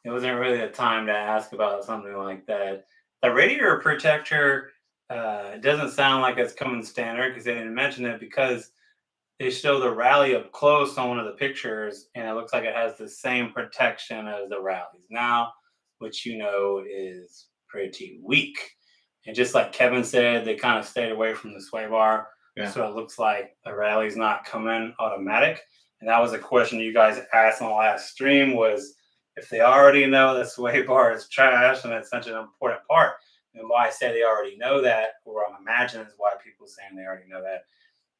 It wasn't really a time to ask about something like that. The Radiator Protector doesn't sound like it's coming standard because they didn't mention it, because they show the rally up close on one of the pictures and it looks like it has the same protection as the rallies now, which is pretty weak. And just like Kevin said, they kind of stayed away from the sway bar. Yeah. So it looks like the rally's not coming automatic. And that was a question you guys asked on the last stream, was if they already know the sway bar is trash and it's such an important part. And why I say they already know that, or I'm imagining is why people saying they already know that,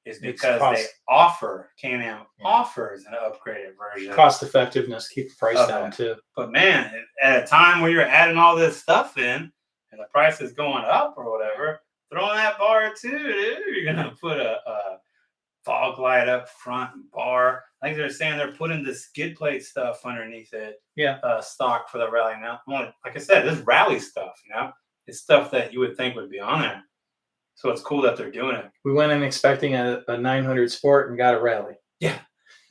is because they offer, Can-Am offers an upgraded version. Cost effectiveness, keep the price down too. But man, at a time where you're adding all this stuff in and the price is going up or whatever, throw in that bar too, dude. You're going to put a fog light up front and bar. I think they're saying they're putting the skid plate stuff underneath it. Yeah. Stock for the rally now. Like I said, this is rally stuff, It's stuff that you would think would be on there. So it's cool that they're doing it. We went in expecting a 900 Sport and got a rally. Yeah.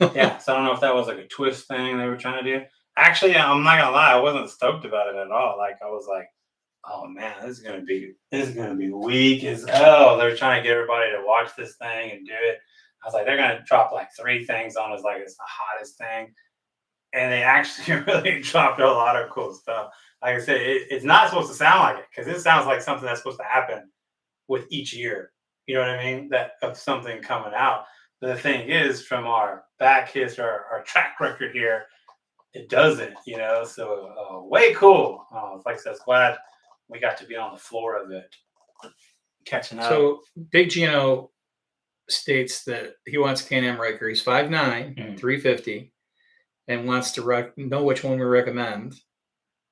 Yeah. So I don't know if that was like a twist thing they were trying to do. Actually, I'm not gonna lie, I wasn't stoked about it at all. Like I was like, oh man, this is gonna be weak as hell. They're trying to get everybody to watch this thing and do it. I was like, they're gonna drop like 3 things on us like it's the hottest thing. And they actually really dropped a lot of cool stuff. Like I said, it's not supposed to sound like it, because it sounds like something that's supposed to happen with each year. You know what I mean? That of something coming out. But the thing is, from our back history, our track record here, it doesn't, So way cool. Like I said, glad we got to be on the floor of it, catching up. So Big Gino states that he wants a Can-Am Ryker. He's 5'9", 350, and wants to know which one we recommend.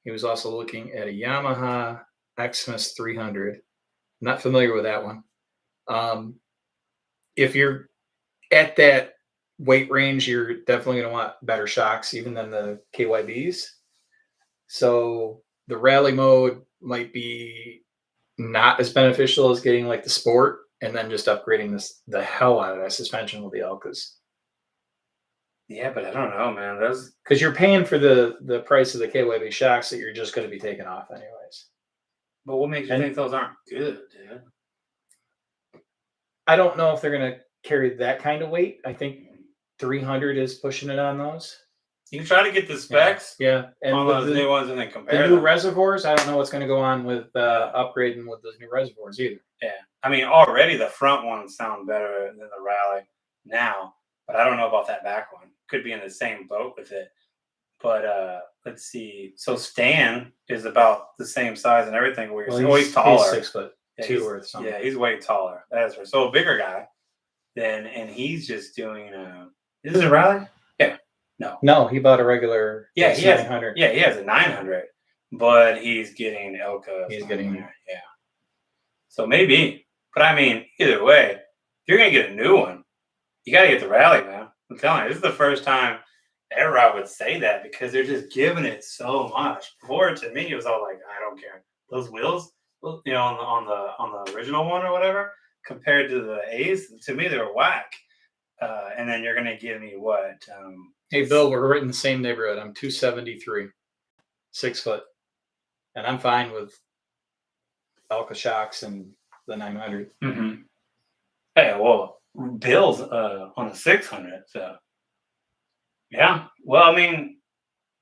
He was also looking at a Yamaha Xmas 300. I'm not familiar with that one. If you're at that weight range, you're definitely going to want better shocks even than the KYBs. So the rally mode might be not as beneficial as getting like the sport and then just upgrading the hell out of that suspension with the Elkas. Yeah, but I don't know, man. Those, because you're paying for the price of the KYB shocks that you're just going to be taking off anyways. But what makes you think those aren't good, dude? I don't know if they're going to carry that kind of weight. I think 300 is pushing it on those. You can try to get the specs, yeah. And on those new ones, and then compare the new them. reservoirs. I don't know what's going to go on with upgrading with those new reservoirs either. Yeah, I mean, already the front ones sound better than the Rally now, but I don't know about that back one. Could be in the same boat with it. But let's see. So Stan is about the same size and everything. He's taller. He's 6'2" or something. Yeah, he's way taller. That's right. So a bigger guy. And he's just doing. Is it a Rally? Yeah. No, he bought a regular. Yeah, he has 900. Yeah, he has a 900, but he's getting Elka. He's getting there. Yeah. So maybe, but I mean, either way, if you're gonna get a new one, you gotta get the Rally, man. I'm telling you, this is the first time ever I would say that because they're just giving it so much. Before, to me, it was all like, I don't care. Those wheels, on the original one or whatever, compared to the A's, to me they were whack. And then you're gonna give me what? Hey, Bill, we're right in the same neighborhood. I'm 273, 6 foot, and I'm fine with Elka shocks and the 900. Mm-hmm. Hey, well, Bill's on the 600, so yeah. Well, I mean,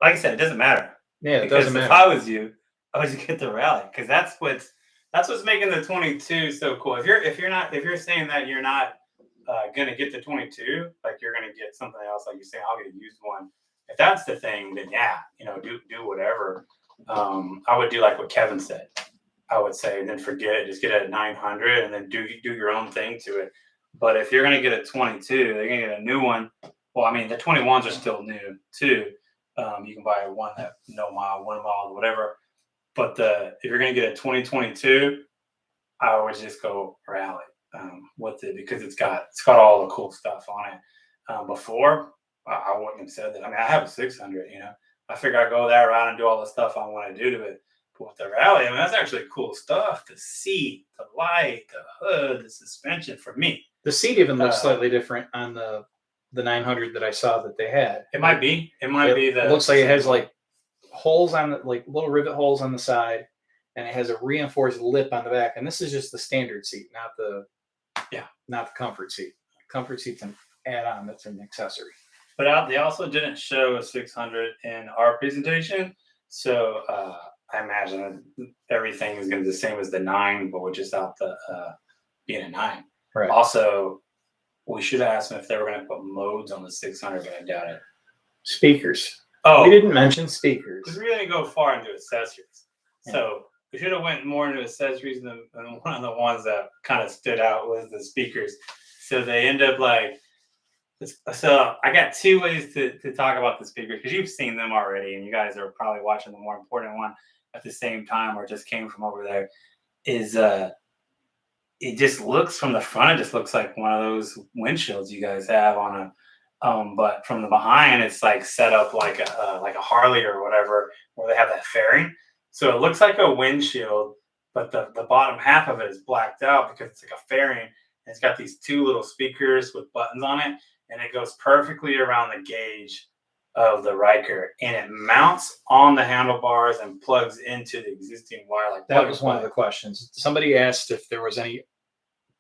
like I said, it doesn't matter. Yeah, it doesn't matter. If I was you, I would just get the Rally because that's what's making the 22 so cool. If you're saying that you're not gonna get the 22, like you're gonna get something else, like you're saying, I'll get a used one. If that's the thing, then yeah, do whatever. I would do like what Kevin said. I would say, then forget it, just get a 900 and then do your own thing to it. But if you're gonna get a 22, they're gonna get a new one. Well, I mean, the 21s are still new too. You can buy one that no mile, 1 mile, whatever. But if you're gonna get a 2022, I would just go Rally. With it because it's got all the cool stuff on it. Before I wouldn't have said that. I mean, I have a 600. I figure I go that route and do all the stuff I want to do to it. But with the Rally, I mean, that's actually cool stuff. The seat, the light, the hood, the suspension. For me, the seat even looks slightly different on the 900 that I saw that they had. It might be. It might be. It looks like it has like holes on the little rivet holes on the side, and it has a reinforced lip on the back. And this is just the standard seat, not the comfort seat. Comfort seat's an add-on. That's an accessory. But they also didn't show a 600 in our presentation, so I imagine everything is going to be the same as the 9, but with just out the being a 9. Right. Also, we should have asked them if they were going to put modes on the 600, but I doubt it. Speakers. Oh, we didn't mention speakers because we didn't go far into accessories. Yeah. So we should have went more into accessories than one of the ones that kind of stood out was the speakers. So they end up like. So I got 2 ways to talk about the speakers because you've seen them already, and you guys are probably watching the more important one at the same time, or just came from over there. Is it just looks from the front? It just looks like one of those windshields you guys have on a. But from the behind, it's like set up like a Harley or whatever, where they have that fairing. So it looks like a windshield, but the bottom half of it is blacked out because it's like a fairing. And it's got these 2 little speakers with buttons on it. And it goes perfectly around the gauge of the Ryker, and it mounts on the handlebars and plugs into the existing wire. Like that was one of the questions. Somebody asked if there was any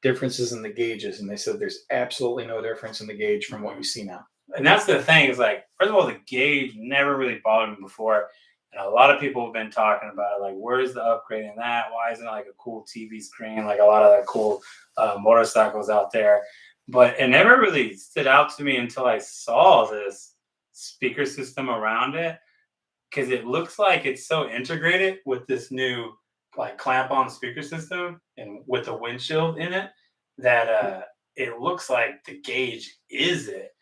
differences in the gauges, and they said there's absolutely no difference in the gauge from what you see now. And that's the thing is, like, first of all, the gauge never really bothered me before, and a lot of people have been talking about it. Like, where's the upgrade in that? Why isn't it like a cool TV screen, like a lot of the cool motorcycles out there? But it never really stood out to me until I saw this speaker system around it, because it looks like it's so integrated with this new like clamp-on speaker system and with the windshield in it that it looks like the gauge is it.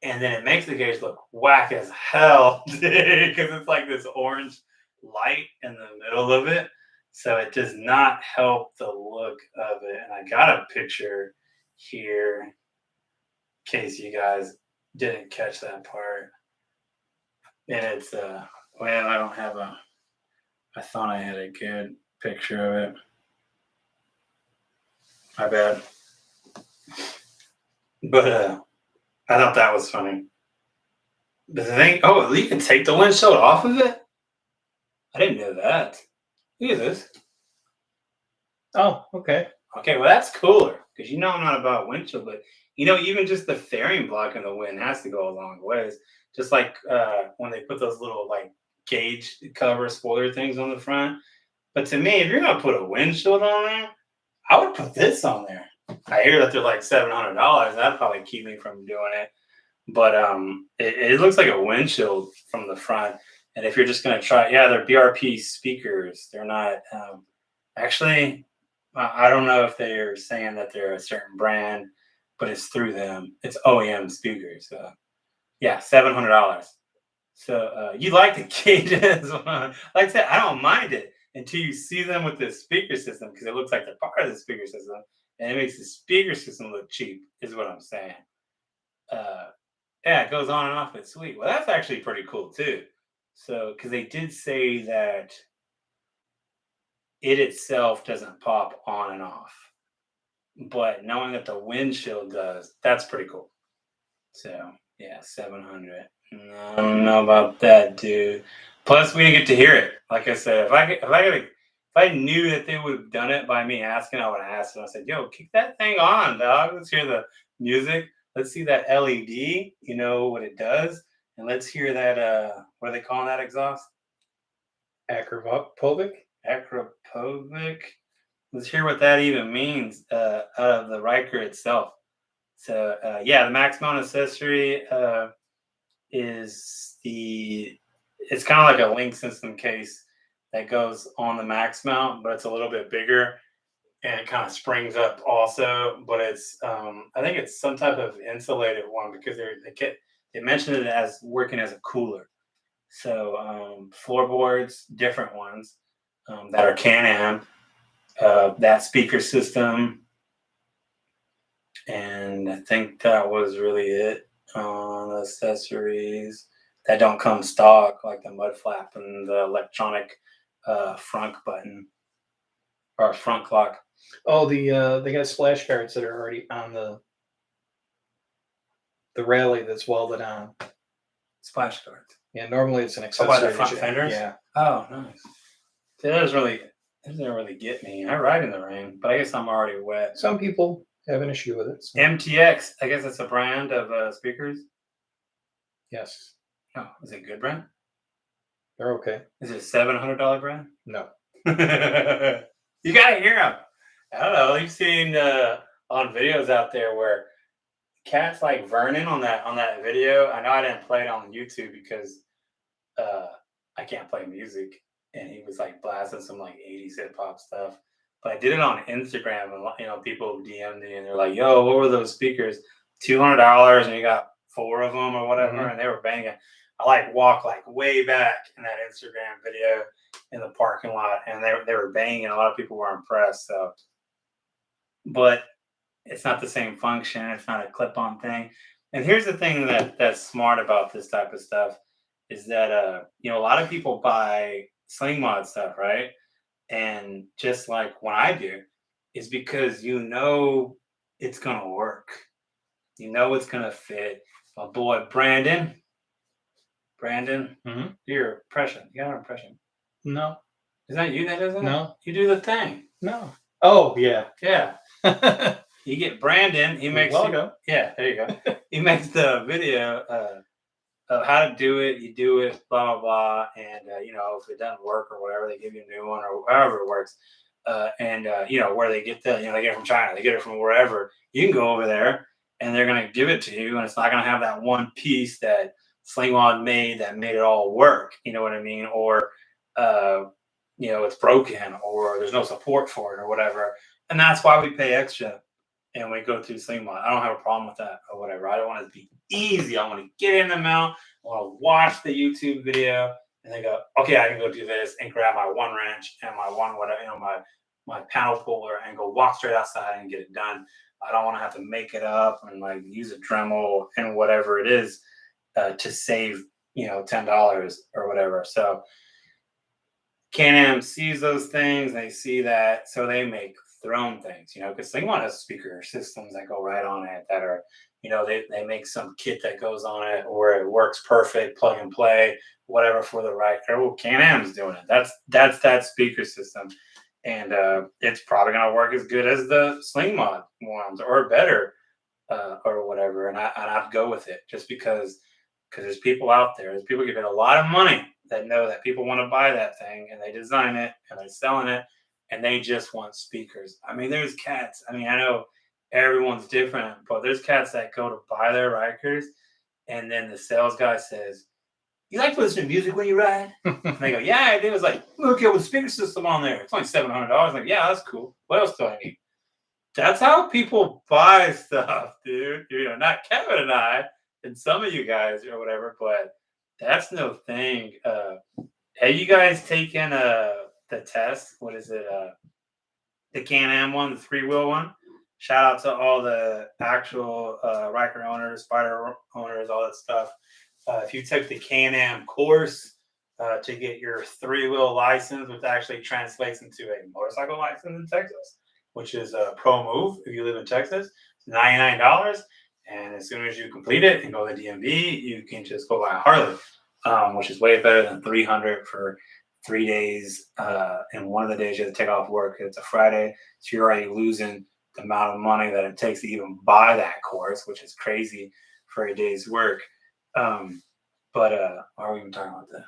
And then it makes the gauge look whack as hell because it's like this orange light in the middle of it. So it does not help the look of it. And I got a picture here in case you guys didn't catch that part. And it's, well, I don't have I thought I had a good picture of it. My bad. But I thought that was funny. But the thing, oh, you can take the windshield off of it? I didn't know that. Look at this. Oh, okay. Okay, well, that's cooler because you know I'm not about windshield, but you know, even just the fairing block in the wind has to go a long ways. Just like when they put those little like gauge cover spoiler things on the front. But to me, if you're gonna put a windshield on there, I would put this on there. I hear that they're like $700. That'd probably keep me from doing it. But it looks like a windshield from the front. And if you're just gonna try, yeah, they're BRP speakers. They're not actually. I don't know if they're saying that they're a certain brand, but it's through them. It's OEM speakers. So yeah, $700. So you like the gauges? Like I said, I don't mind it until you see them with the speaker system because it looks like they're part of the speaker system, and it makes the speaker system look cheap. Is what I'm saying. Yeah, it goes on and off. It's sweet. Well, that's actually pretty cool too. So because they did say that it itself doesn't pop on and off, but knowing that the windshield does, that's pretty cool. So yeah, 700. I don't know about that, dude. Plus, we didn't get to hear it. Like I said, if I knew that they would have done it by me asking, I would have asked them. I said, "Yo, kick that thing on, dog. Let's hear the music. Let's see that LED. You know what it does, and let's hear that. What are they calling that exhaust? Acropovic? Acropovic. Let's hear what that even means out of the Ryker itself. So yeah, the max mount accessory is it's kind of like a link system case that goes on the max mount, but it's a little bit bigger and it kind of springs up also. But it's I think it's some type of insulated one because they mentioned it as working as a cooler. So floorboards, different ones that are Can-Am, that speaker system. And I think that was really it on accessories that don't come stock, like the mud flap and the electronic front button or front clock. Oh, they got splash guards that are already on the rally that's welded on. Splash guards. Yeah, normally it's an Oh, accessory. by the front fenders? Yeah. Oh, nice. See, that doesn't really get me. I ride in the rain, but I guess I'm already wet. Some people have an issue with it. So. MTX, I guess it's a brand of speakers. Yes. Oh, is it a good brand? They're okay. Is it a $700 brand? No. You gotta hear them. I don't know. You've seen on videos out there where cats like Vernon on that video. I know I didn't play it on YouTube because I can't play music, and he was like blasting some like 80s hip hop stuff. But I did it on Instagram, and people DM'd me and they're like, "Yo, what were those speakers? $200, and you got 4 of them or whatever," Mm-hmm. and they were banging. I walked way back in that Instagram video in the parking lot, and they were banging. A lot of people were impressed. So, but it's not the same function. It's not a clip-on thing. And here's the thing that's smart about this type of stuff is that a lot of people buy sling mod stuff, right? And just like when I do, is because it's gonna work. It's gonna fit. My boy Brandon, Mm-hmm. do your impression. You got an impression? No. Is that you that does it? No. You do the thing. No. Oh, yeah. Yeah. You get Brandon. He makes. Yeah, there you go. He makes the video of how to do it. You do it, blah blah blah, and if it doesn't work or whatever, they give you a new one or however it works. Where they get they get it from China, they get it from wherever. You can go over there, and they're gonna give it to you, and it's not gonna have that one piece that Slingmod made that made it all work. You know what I mean? Or it's broken, or there's no support for it, or whatever. And that's why we pay extra and we go through sling mod. I don't have a problem with that or whatever. I don't want it to be easy. I want to get in the mount. I want to watch the YouTube video and then go, okay, I can go do this and grab my one wrench and my one whatever, my panel puller and go walk straight outside and get it done. I don't want to have to make it up and like use a Dremel and whatever it is to save $10 or whatever. So Can-Am sees those things, they see that, so they make throne things, because Slingmod has speaker systems that go right on it that are, they make some kit that goes on it or it works perfect, plug and play, whatever for the right. Oh, Can-Am's doing it. That's that speaker system, and it's probably gonna work as good as the Slingmod ones or better, or whatever. And I'd go with it just because there's people out there. There's people giving a lot of money that know that people want to buy that thing and they design it and they're selling it and they just want speakers. I mean, there's cats. I mean, I know everyone's different, but there's cats that go to buy their Rikers and then the sales guy says, "You like to listen to music when you ride?" And they go, "Yeah, I do." It's like, "Look at the speaker system on there. It's only $700." Like, yeah, that's cool. What else do I need? That's how people buy stuff, dude. Not Kevin and I and some of you guys or whatever, but that's no thing. Have you guys taken the test? What is it? The Can-Am one, the 3-wheel one. Shout out to all the actual Ryker owners, Spider owners, all that stuff. If you took the Can-Am course to get your 3-wheel license, which actually translates into a motorcycle license in Texas, which is a pro move if you live in Texas, it's $99. And as soon as you complete it and go to the DMV, you can just go buy a Harley, which is way better than $300 for 3 days. And one of the days you have to take off work. It's a Friday, so you're already losing the amount of money that it takes to even buy that course, which is crazy for a day's work. But why are we even talking about that?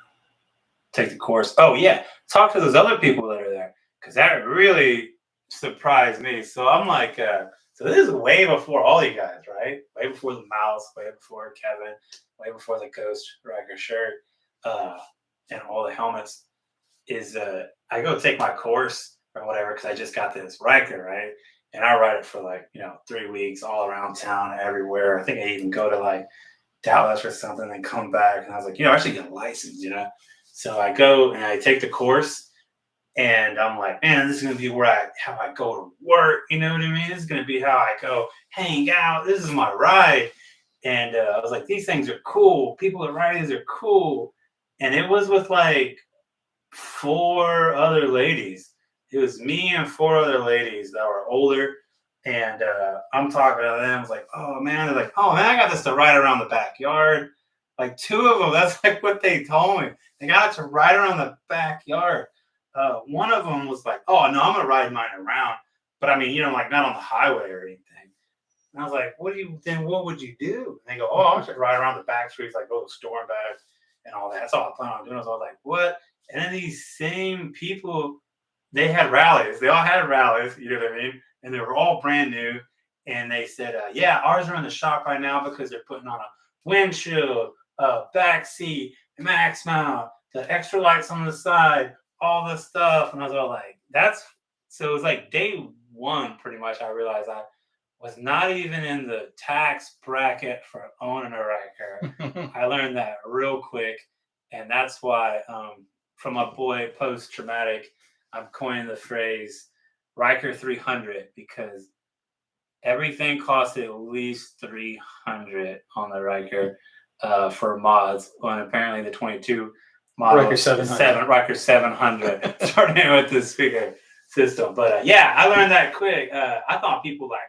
Take the course. Oh yeah, talk to those other people that are there because that really surprised me. So I'm like, so this is way before all you guys, right? Way before the Mouse, way before Kevin, way before the Ghost Ryker shirt, and all the helmets. Is I go take my course or whatever because I just got this Ryker, right? And I ride it for 3 weeks all around town, everywhere. I think I even go to like Dallas or something and come back. And I was like, I should get a license, So I go and I take the course. And I'm like, man, this is going to be how I go to work. You know what I mean? This is going to be how I go hang out. This is my ride. And I was like, these things are cool. People that ride these are cool. And it was with like 4 other ladies. It was me and 4 other ladies that were older. And I'm talking to them. I was like, oh, man. They're like, oh, man, I got this to ride around the backyard. Like 2 of them, that's like what they told me. They got it to ride around the backyard. One of them was like, oh, no, I'm going to ride mine around. But I mean, like not on the highway or anything. And I was like, what would you do? And they go, oh, I should ride around the back streets, like go to the store and back and all that. That's all I plan on doing. So I was like, what? And then these same people, they had rallies. They all had rallies, you know what I mean? And they were all brand new. And they said, yeah, ours are in the shop right now because they're putting on a windshield, back seat, max mount, the extra lights on the side, all this stuff. And I was all like, so it was like day 1, pretty much, I realized I was not even in the tax bracket for owning a Ryker. I learned that real quick. And that's why, from my boy Post Traumatic, I'm coining the phrase Ryker 300 because everything costs at least $300 on the Ryker for mods. And apparently the 22 model Ryker 700. Ryker 700 starting with the speaker system. But yeah, I learned that quick. I thought people like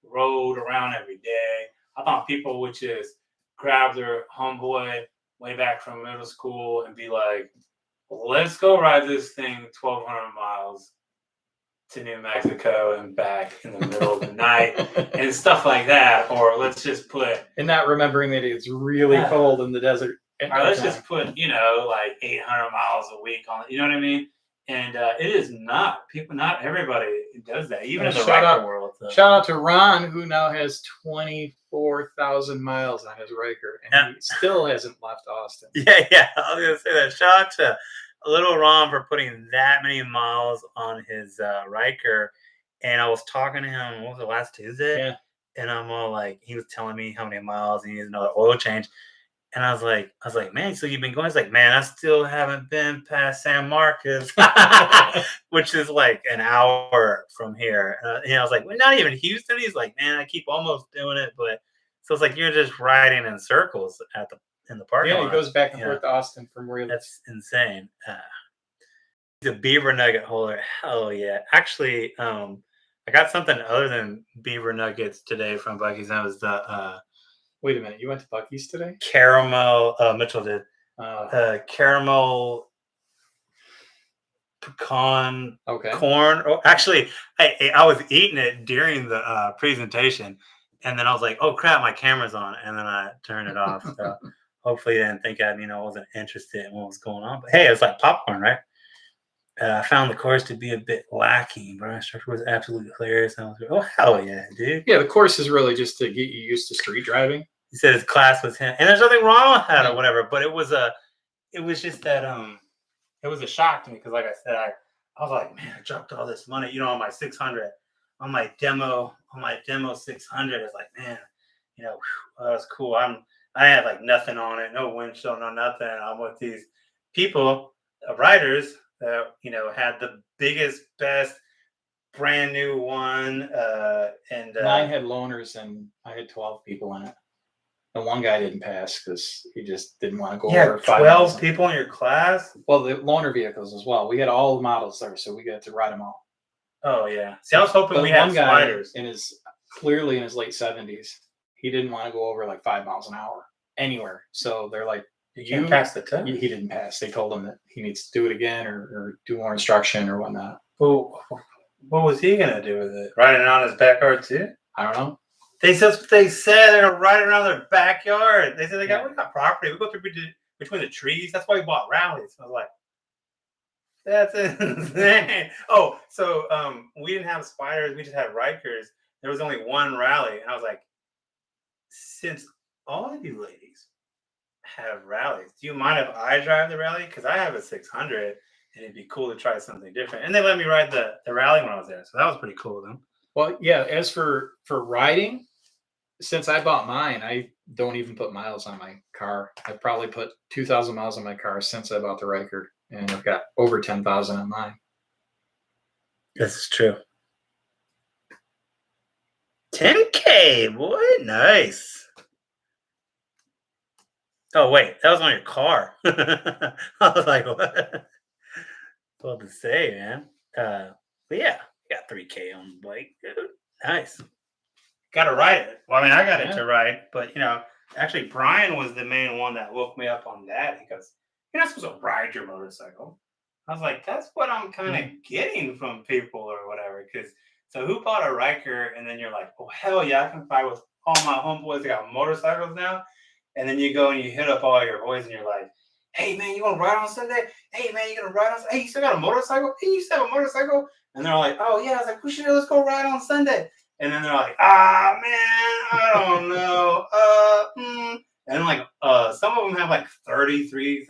rode around every day. I thought people would just grab their homeboy way back from middle school and be like, let's go ride this thing 1,200 miles to New Mexico and back in the middle of the night and stuff like that. Or let's just put... And not remembering that it's really cold in the desert. Or let's just put, like 800 miles a week on it. You know what I mean? And it is not. Not everybody does that, even in the Ryker world. Shout out to Ron, who now has 24,000 miles on his Ryker, and he still hasn't left Austin. Yeah. I was going to say that. Shout out to little Ron for putting that many miles on his Ryker. And I was talking to him, what was it, last Tuesday? Yeah. And I'm all like, he was telling me how many miles he needs another oil change. And I was like, man, so you've been going? He's like, man, I still haven't been past San Marcos, which is like an hour from here. And I was like, well, not even Houston. He's like, man, I keep almost doing it, but so it's like you're just riding in circles in the parking Yeah, lot. he goes back and Yeah. forth to Austin from where he lives. That's insane. The beaver nugget holder, hell yeah! Actually, I got something other than beaver nuggets today from Bucky's. That was the Wait a minute, you went to Bucky's today? caramel. Mitchell did caramel pecan Okay. corn. Oh, actually, I was eating it during the presentation, and then I was like, "Oh crap, my camera's on," and then I turned it off. So hopefully, they didn't think I, wasn't interested in what was going on. But hey, it's like popcorn, right? I found the course to be a bit lacking, but our instructor was absolutely hilarious. And I was like, "Oh hell yeah, dude!" Yeah, the course is really just to get you used to street driving. He said his class was him, and there's nothing wrong with that or whatever. But it was just that it was a shock to me because, like I said, I was like, man, I dropped all this money, on my 600, on my demo 600. It's like, man, that was cool. I had like nothing on it, no windshield, no nothing. I'm with these people, riders that had the biggest, best, brand new one, and Mine had loaners, and I had 12 people in it. The one guy didn't pass because he just didn't want to go over 5 miles. 12 people in your class. Well, the loaner vehicles as well. We had all the models there, so we got to ride them all. Oh yeah. See, I was hoping we had one guy sliders. Clearly in his late 70s, he didn't want to go over like 5 miles an hour anywhere. So they're like, you can't pass the test. He didn't pass. They told him that he needs to do it again or do more instruction or whatnot. Well, what was he gonna do with it? Riding it on his backyard too? I don't know. They said they're gonna ride it around their backyard. They said we got property. We go through between the trees. That's why we bought rallies. I was like, that's insane. Oh, so we didn't have spiders. We just had Rikers. There was only one rally, and I was like, since all of you ladies have rallies, do you mind if I drive the rally? Because I have a 600, and it'd be cool to try something different. And they let me ride the rally when I was there, so that was pretty cool then. Well, yeah. As for riding, since I bought mine, I don't even put miles on my car. I've probably put 2,000 miles on my car since I bought the Ryker, and I've got over 10,000 on mine. This is true. 10K, boy, nice. Oh wait, that was on your car. I was like, what? What to say, man? But yeah, got 3K on the bike, dude. Nice. Got to ride it. Well, I mean, I got it to ride, but actually, Brian was the main one that woke me up on that because you're not supposed to ride your motorcycle. I was like, that's what I'm kind of getting from people or whatever. Because so who bought a Ryker, and then you're like, oh hell yeah, I can ride with all my homeboys that got motorcycles now. And then you go and you hit up all your boys, and you're like, hey man, you gonna ride on Sunday? Hey man, you gonna ride on? Hey, you still got a motorcycle? Hey, you still have a motorcycle? And they're like, oh yeah. I was like, we should let's go ride on Sunday. And then they're like, man, I don't know. And like some of them have like $33,000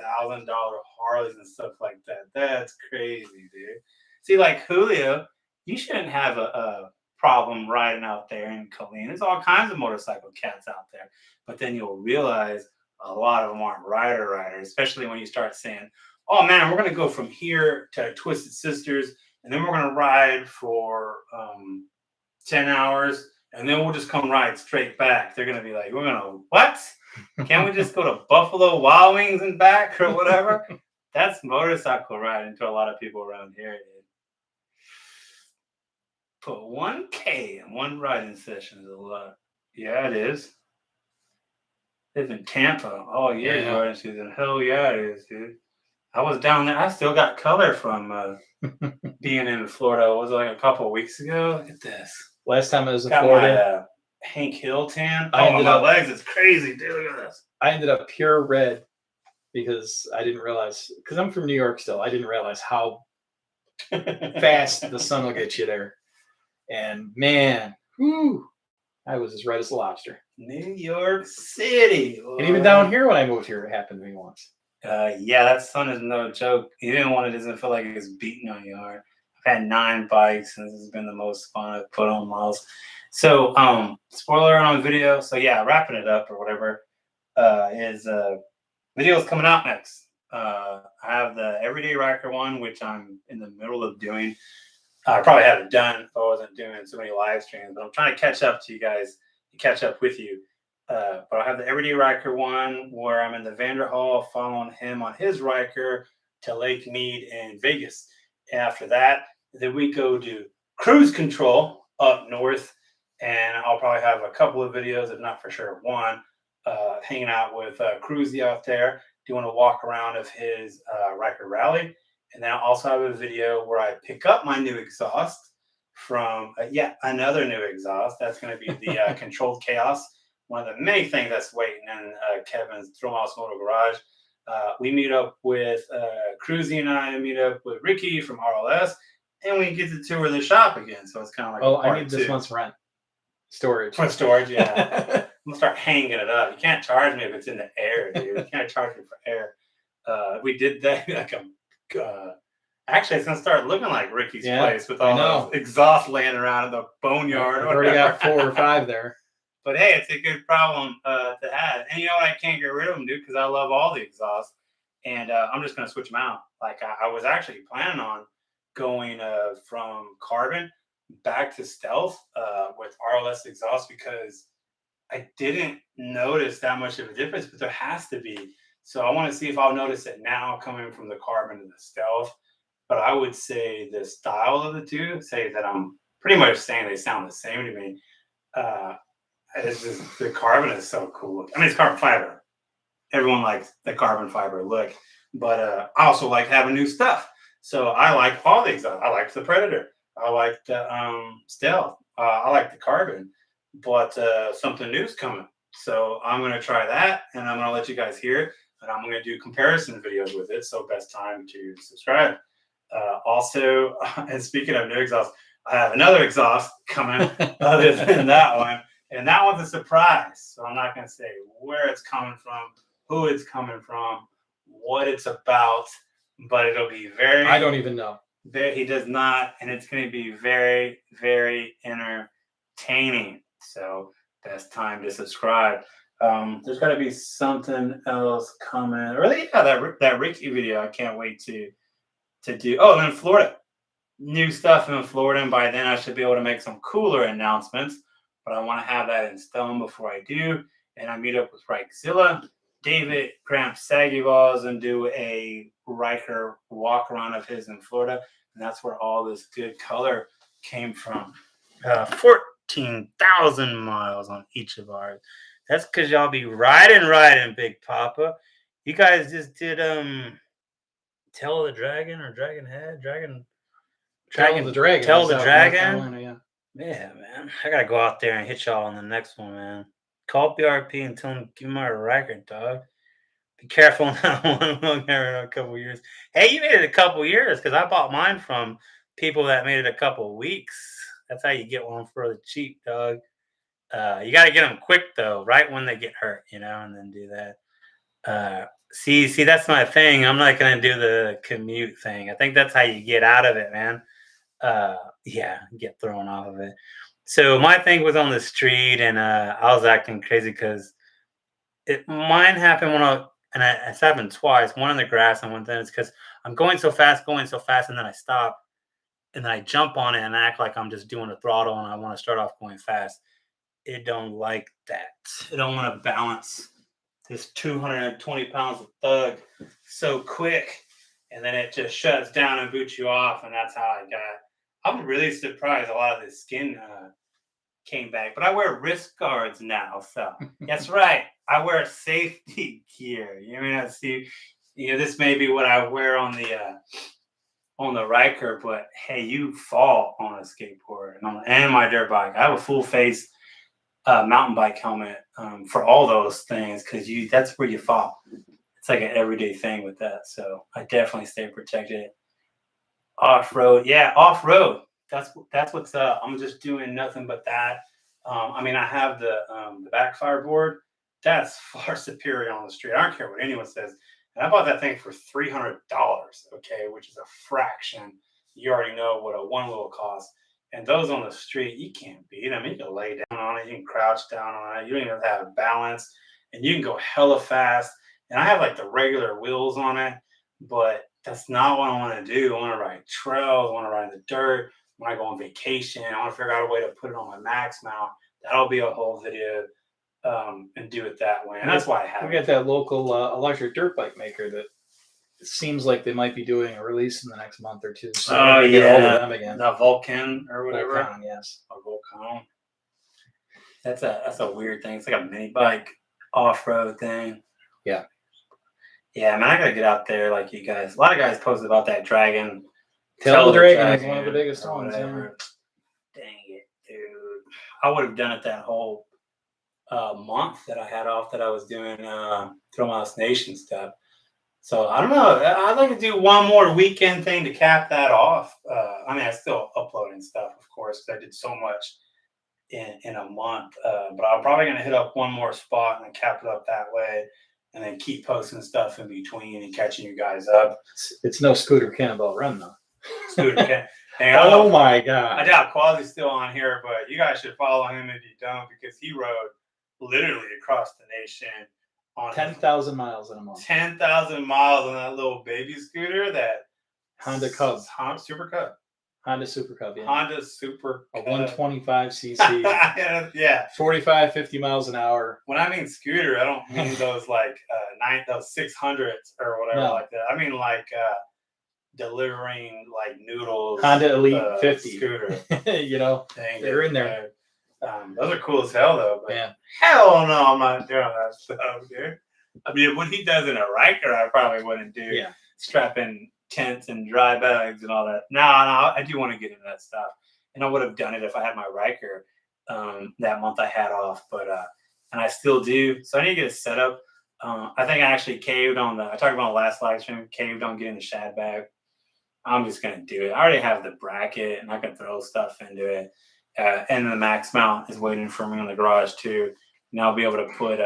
Harleys and stuff like that. That's crazy, dude. See, like Julio, you shouldn't have a problem riding out there in Colleen. There's all kinds of motorcycle cats out there. But then you'll realize a lot of them aren't riders, especially when you start saying, oh man, we're gonna go from here to Twisted Sisters, and then we're gonna ride for 10 hours, and then we'll just come ride straight back. They're gonna be like, we're gonna what? Can't we just go to Buffalo Wild Wings and back or whatever? That's motorcycle riding to a lot of people around here, dude. Put 1K in one riding session is a lot. Yeah, it is. Live in Tampa. Oh yeah, riding season. Hell yeah, it is, dude. I was down there. I still got color from being in Florida. It was like a couple of weeks ago. Look at this. Last time I was in Florida, my, Hank Hill tan. My legs, it's crazy, dude. Look at this. I ended up pure red because I didn't realize, because I'm from New York still, I didn't realize how fast the sun will get you there. And man, I was as red as a lobster. New York City. Boy. And even down here when I moved here, it happened to me once. Yeah, that sun is no joke. Even when it doesn't feel like it's beating on you hard. I've had 9 bikes, and this has been the most fun I've put on miles. So, spoiler on video. So yeah, wrapping it up or whatever, is videos coming out next. I have the Everyday Ryker one, which I'm in the middle of doing. I probably have it done if I wasn't doing so many live streams, but I'm trying to catch up to you guys, to catch up with you. But I have the Everyday Ryker one where I'm in the Vanderhall following him on his Ryker to Lake Mead in Vegas. After that, then we go to cruise control up north, and I'll probably have a couple of videos, if not for sure one, hanging out with Cruzy out there, doing a walk around of his Ryker Rally. And then I also have a video where I pick up my new exhaust from another new exhaust. That's going to be the Controlled Chaos, one of the many things that's waiting in Kevin's ThrillMouseMoto garage. We meet up with Cruzy, and I meet up with Ricky from RLS, and we get to tour the shop again. So it's kind of like I need this month's rent. Storage. For storage, yeah. I'm gonna start hanging it up. You can't charge me if it's in the air, dude. You can't charge me for air. We did that like actually it's gonna start looking like Ricky's place with all those exhaust laying around in the boneyard. I've already got 4 or 5 there. But hey, it's a good problem to have. And you know what? I can't get rid of them, dude, because I love all the exhausts. And I'm just gonna switch them out. Like I was actually planning on going from carbon back to stealth with RLS exhaust, because I didn't notice that much of a difference, but there has to be. So I want to see if I'll notice it now coming from the carbon to the stealth. But I would say the style of the two, say that I'm pretty much saying they sound the same to me. It's just the carbon is so cool. I mean, it's carbon fiber. Everyone likes the carbon fiber look, but I also like having new stuff. So I like all the exhaust. I like the Predator. I like the stealth. I like the carbon, but something new's coming. So I'm going to try that, and I'm going to let you guys hear it, and I'm going to do comparison videos with it. So best time to subscribe. Also, and speaking of new exhaust, I have another exhaust coming other than that one, and that one's a surprise. So I'm not going to say where it's coming from, who it's coming from, what it's about, but it'll be very... I don't even know. He does not, and it's going to be very, very entertaining. So best time to subscribe. There's got to be something else coming. Really, yeah, that Ricky video. I can't wait to do. Oh, and then Florida, new stuff in Florida, and by then I should be able to make some cooler announcements. But I want to have that in stone before I do. And I meet up with Rikezilla, David Gramp Saggy Balls, and do a Ryker walk around of his in Florida. And that's where all this good color came from. 14,000 miles on each of ours. That's because y'all be riding, Big Papa. You guys just did Tell the Dragon or Dragon Head? Tell the Dragon. Tell the Dragon. Yeah. Yeah, man. I gotta go out there and hit y'all on the next one, man. Call BRP and tell them give me my record, dog. Be careful on that one. We'll get it in a couple years. Hey, you made it a couple years, because I bought mine from people that made it a couple weeks. That's how you get one for the cheap, dog. You got to get them quick, though, right when they get hurt, and then do that. See, that's my thing. I'm not going to do the commute thing. I think that's how you get out of it, man. Get thrown off of it. So my thing was on the street, and I was acting crazy because mine happened and it's happened twice. One in the grass, and one then it's because I'm going so fast, and then I stop, and then I jump on it and act like I'm just doing a throttle, and I want to start off going fast. It don't like that. It don't want to balance this 220 pounds of thug so quick, and then it just shuts down and boots you off, and that's how I got. I'm really surprised a lot of the skin came back, but I wear wrist guards now, so that's right. I wear safety gear. I see. This may be what I wear on the Ryker, but hey, you fall on a skateboard and my dirt bike. I have a full face mountain bike helmet for all those things, because that's where you fall. It's like an everyday thing with that. So I definitely stay protected. Off-road, off-road. That's what's up. I'm just doing nothing but that. I have the backfire board. That's far superior on the street. I don't care what anyone says. And I bought that thing for $300, okay, which is a fraction you already know what a one wheel costs. And those on the street, you can't beat them. You can lay down on it, you can crouch down on it, you don't even have to have balance, and you can go hella fast. And I have like the regular wheels on it, but that's not what I want to do. I want to ride trails, I want to ride in the dirt. When I go on vacation, I want to figure out a way to put it on my max mount. That'll be a whole video, and do it that way. And that's why I have We got that local electric dirt bike maker that it seems like they might be doing a release in the next month or two. So oh get yeah, hold of them again. the Vulcan or whatever. Volcon, yes. A Vulcan. That's a weird thing. It's like a mini bike off-road thing. Yeah. Yeah, man, I gotta get out there like you guys. A lot of guys posted about that dragon. Tell the Dragon is one of the biggest ones. Yeah. Dang it, dude. I would have done it that whole month that I had off that I was doing ThrillMouse Nation stuff. So I don't know. I'd like to do one more weekend thing to cap that off. I mean, I still uploading stuff, of course, because I did so much in a month. But I'm probably gonna hit up one more spot and then cap it up that way, and then keep posting stuff in between and catching you guys up. It's no Scooter Cannonball Run though. Scooter oh my God! I doubt Quasi's still on here, but you guys should follow him if you don't, because he rode literally across the nation on 10,000 miles in a month. 10,000 miles on that little baby scooter, that Honda Cub, Honda Super Cub, Honda Super Cub, yeah. Honda Super A Cub. 125 cc, yeah, 45, 50 miles an hour. When I mean scooter, I don't mean those like those 600s or whatever like that. I mean like delivering like noodles. Honda Elite 50 scooter. You know, Dang they're in there. Those are cool as hell though. But yeah. Hell no, I'm not doing that stuff, dude. I mean, what he does in a Ryker, I probably wouldn't do. Yeah. Strapping tents and dry bags and all that. No, I do want to get into that stuff. And I would have done it if I had my Ryker that month I had off. But and I still do. So I need to get a setup. I think I actually caved on I talked about the last live stream, caved on getting the shad bag. I'm just gonna do it. I already have the bracket and I can throw stuff into it. And the max mount is waiting for me in the garage too. And I'll be able to put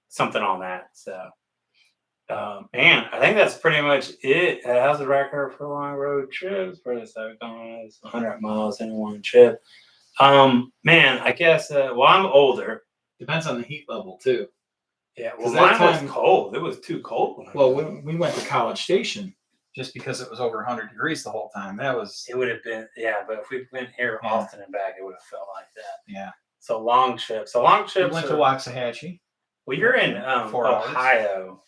something on that. So, man, I think that's pretty much it. How's the record for long road trips? For this, I've gone 100 miles in one trip. Man, I guess. Well, I'm older. Depends on the heat level too. Yeah, well, mine was cold. It was too cold. Well, when we went to College Station, just because it was over 100 degrees the whole time, it would have been, yeah, but if we went here Austin and back, it would have felt like that. Yeah. So long trips. So long trips. We went to Waxahachie. Well, you're in Ohio,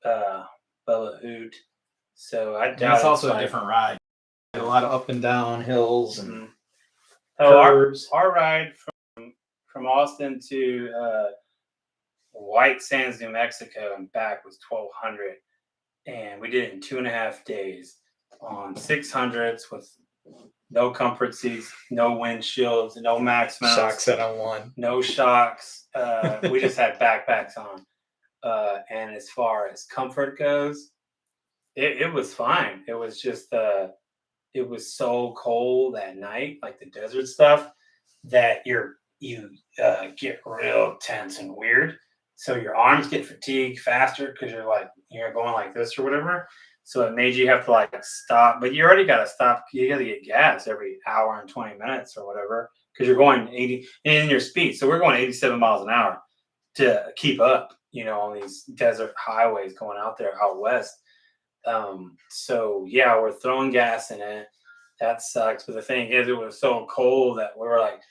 Bella Hoot. So I doubt it's also a different ride. A lot of up and down hills and curves. Our ride from Austin to White Sands, New Mexico, and back was 1,200. And we did it in 2.5 days on 600s with no comfort seats, no windshields, no max mounts. Shock set on one. No shocks. We just had backpacks on. And as far as comfort goes, it was fine. It was just, it was so cold at night, like the desert stuff, that you get real tense and weird. So your arms get fatigued faster because you're going like this or whatever. So it made you have to like stop, but you already got to stop. You got to get gas every hour and 20 minutes or whatever, because you're going 80 in your speed. So we're going 87 miles an hour to keep up, on these desert highways going out there out west. So yeah, we're throwing gas in it. That sucks. But the thing is, it was so cold that we were like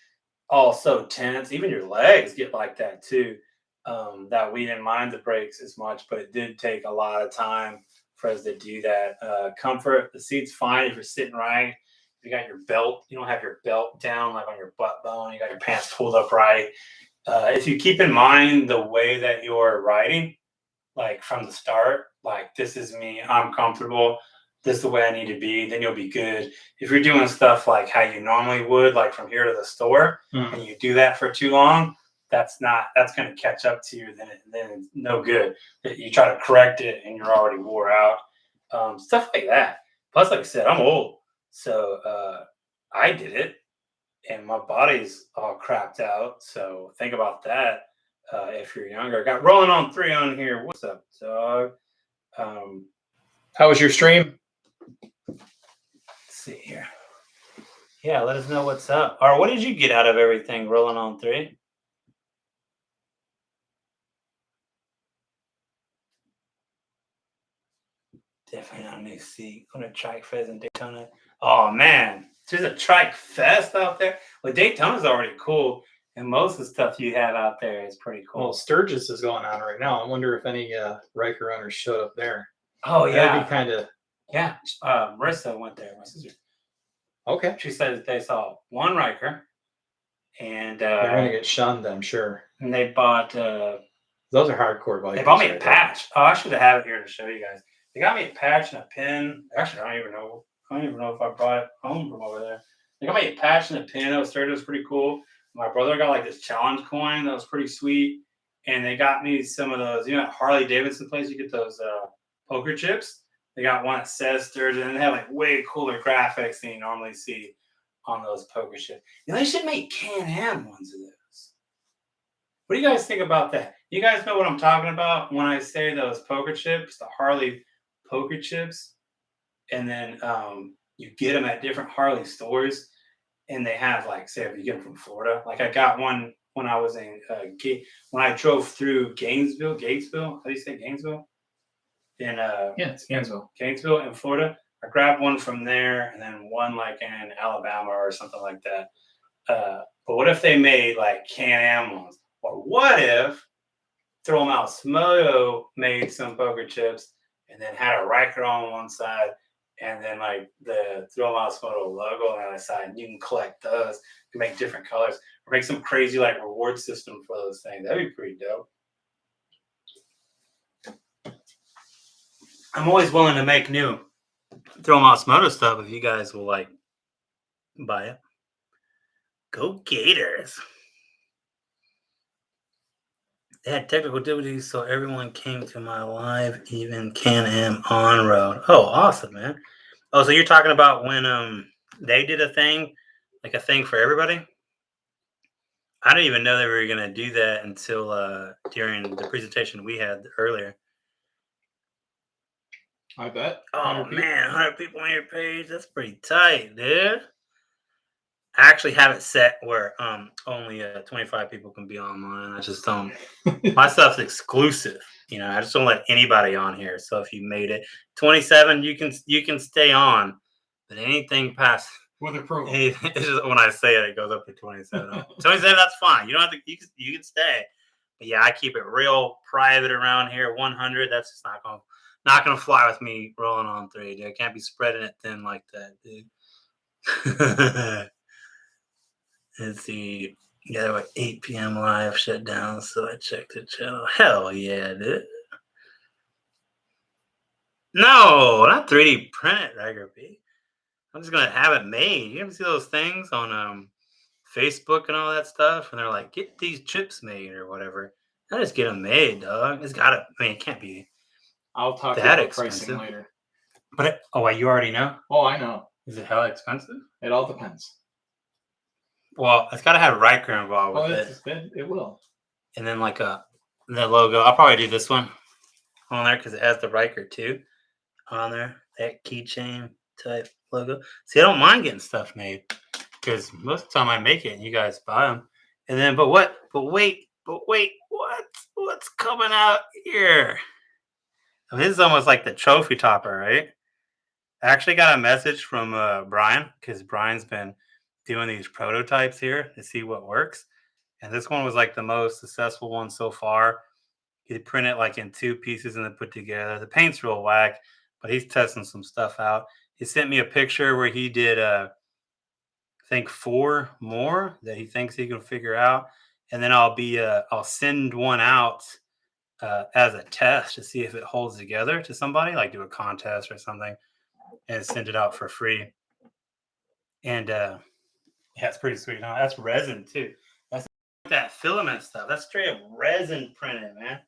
all so tense. Even your legs get like that too. That we didn't mind the brakes as much, but it did take a lot of time for us to do that. Comfort, the seat's fine if you're sitting right. You got your belt, you don't have your belt down like on your butt bone. You got your pants pulled up right. If you keep in mind the way that you're riding, like from the start, like this is me, I'm comfortable, this is the way I need to be, then you'll be good. If you're doing stuff like how you normally would, like from here to the store, and you do that for too long, that's going to catch up to you. Then it's no good. You try to correct it and you're already wore out. Stuff like that. Plus, like I said, I'm old. So I did it and my body's all crapped out. So think about that if you're younger. Got Rolling on 3 on here. What's up, dog? How was your stream? see here. Yeah, let us know what's up. Or what did you get out of everything rolling on 3? Definitely not a new seat. Going to Trike Fest in Daytona. Oh man, there's a Trike Fest out there. Well, Daytona's already cool, and most of the stuff you have out there is pretty cool. Well, Sturgis is going on right now. I wonder if any Ryker runners showed up there. Oh yeah, that'd be kind of Marissa went there. My sister. Okay. She said that they saw one Ryker, and they're gonna get shunned, I'm sure. And they bought. Those are hardcore bikes. They bought me a patch. Oh, I should have it here to show you guys. They got me a patch and a pin. Actually, I don't even know if I brought it home from over there. They got me a patch and a pin. It was pretty cool. My brother got like this challenge coin that was pretty sweet. And they got me some of those, at Harley Davidson place, you get those poker chips. They got one that says Sturgis, and they have like way cooler graphics than you normally see on those poker chips. They should make Can-Am ones of those. What do you guys think about that? You guys know what I'm talking about when I say those poker chips, the Harley poker chips, and then you get them at different Harley stores, and they have like, say, if you get them from Florida, like I got one when I was in when I drove through Gainesville. How do you say Gainesville? It's Gainesville. Gainesville in Florida. I grabbed one from there, and then one like in Alabama or something like that. But what if they made like Can-Am ones? Or what if ThrillMouseMoto made some poker chips and then had a Ryker on one side and then like the ThrillMouseMoto logo on the other side, and you can collect those. You can make different colors or make some crazy like reward system for those things. That'd be pretty dope. I'm always willing to make new ThrillMouseMoto stuff if you guys will like buy it. Go Gators. They had technical difficulties, so everyone came to my live, even Can-Am Onroad. Oh, awesome, man. Oh, so you're talking about when they did a thing, like a thing for everybody? I didn't even know they were going to do that until during the presentation we had earlier. I bet. Oh, man, 100 people on your page. That's pretty tight, dude. I actually have it set where only 25 people can be online. I just don't. My stuff's exclusive. I just don't let anybody on here. So if you made it 27, you can stay on. But anything past with a pro, it's just when I say it, it goes up to 27. 27, that's fine. You don't have to. You can stay. But yeah, I keep it real private around here. 100, that's just not gonna fly with me rolling on 3, dude. I can't be spreading it thin like that, dude. Let's see. Yeah, like 8 p.m. live shut down, so I checked the channel. Hell yeah, dude. No, not 3D print it, Ryker B. I'm just gonna have it made. You ever see those things on Facebook and all that stuff? And they're like, get these chips made or whatever. I just get them made, dog. It's gotta. I mean, it can't be. I'll talk that about expensive. pricing later. But wait, you already know? Oh, I know. Is it hella expensive? It all depends. Well, it's got to have Ryker involved with it. It will. And then like the logo. I'll probably do this one on there because it has the Ryker too on there. That keychain type logo. See, I don't mind getting stuff made because most of the time I make it and you guys buy them. And then, but wait, what's coming out here? I mean, this is almost like the trophy topper, right? I actually got a message from Brian because Brian's been doing these prototypes here to see what works. And this one was like the most successful one so far. He printed it like in 2 pieces and then put together. The paint's real whack, but he's testing some stuff out. He sent me a picture where he did, I think 4 more that he thinks he can figure out. And then I'll send one out as a test to see if it holds together to somebody, like do a contest or something, and send it out for free. And yeah, it's pretty sweet. Huh? That's resin too. That's that filament stuff. That's straight up resin printed, man.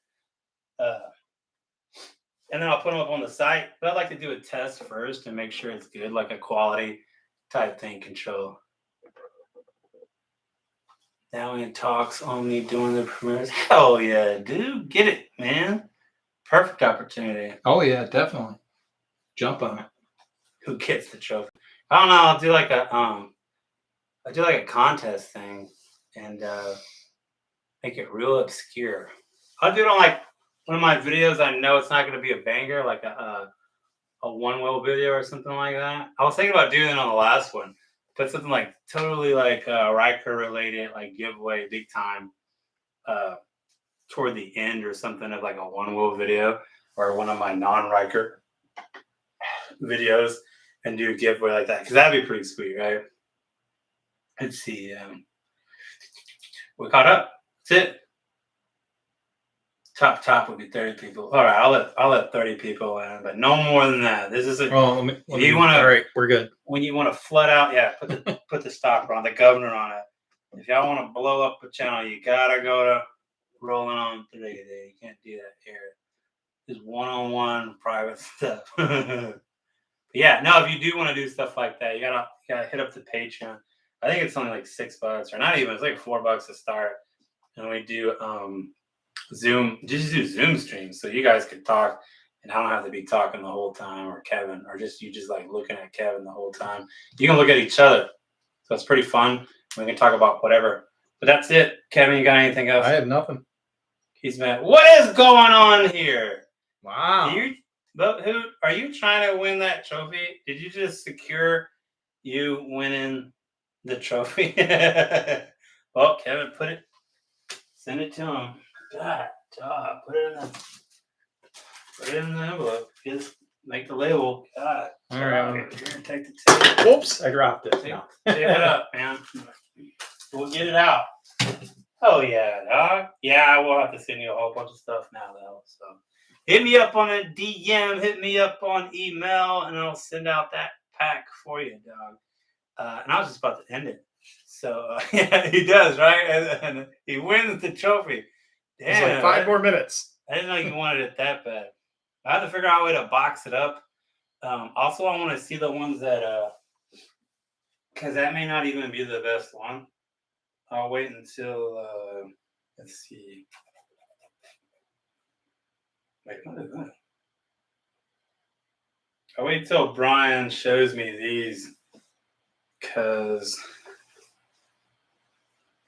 And then I'll put them up on the site. But I'd like to do a test first to make sure it's good, like a quality type thing control. Now in talks on me doing the premieres. Hell yeah, dude. Get it, man. Perfect opportunity. Oh yeah, definitely. Jump on it. Who gets the trophy? I don't know. I'll do like a contest thing and make it real obscure. I'll do it on like one of my videos. I know it's not going to be a banger, like a one wheel video or something like that. I was thinking about doing it on the last one, put something like totally like Ryker related, like giveaway big time toward the end or something of like a one wheel video or one of my non Ryker videos and do a giveaway like that because that'd be pretty sweet, right? Let's see. We caught up. That's it. Top would be 30 people. All right, I'll let 30 people in, but no more than that. This is a. Oh, If you want to, all right, we're good. when you want to flood out, yeah, put the stopper on, the governor on it. If y'all want to blow up a channel, you gotta go to rolling on 3 today. You can't do that here. It's one-on-one private stuff. Yeah, no, if you do want to do stuff like that, you gotta hit up the Patreon. I think it's only like $6 or not even. It's like $4 to start, and we do Zoom. Just do Zoom streams so you guys could talk, and I don't have to be talking the whole time, or Kevin, or just like looking at Kevin the whole time. You can look at each other, so it's pretty fun. We can talk about whatever. But that's it, Kevin. You got anything else? I have nothing. He's mad. What is going on here? Wow. Who are you trying to win that trophy? Did you just secure you winning the trophy? Well, Kevin, send it to him. God, put it in the envelope. Just make the label. God. All right. Here, take the tape. Whoops, I dropped it. Tape it up, man. We'll get it out. Oh yeah, dog. Yeah, I will have to send you a whole bunch of stuff now, though. So hit me up on a DM, hit me up on email, and I'll send out that pack for you, dog. And I was just about to end it. So yeah, he does, right? And he wins the trophy. Damn, it's like 5 more minutes. I didn't know you wanted it that bad. I have to figure out a way to box it up. Also, I want to see the ones that, because that may not even be the best one. I'll wait until, let's see. Wait, what is that? I'll wait till Brian shows me these, because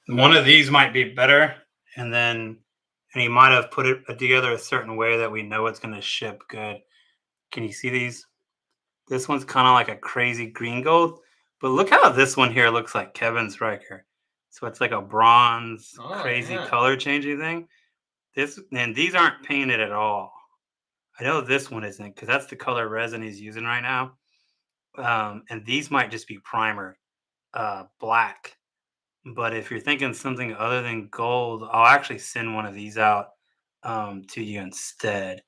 one of these might be better, and he might have put it together a certain way that we know it's going to ship good. Can you see these? This one's kind of like a crazy green gold, but look how this one here looks like Kevin's Ryker. So it's like a bronze, crazy color changing thing. These aren't painted at all. I know this one isn't because that's the color resin he's using right now. And these might just be primer, black. But if you're thinking something other than gold, I'll actually send one of these out to you instead.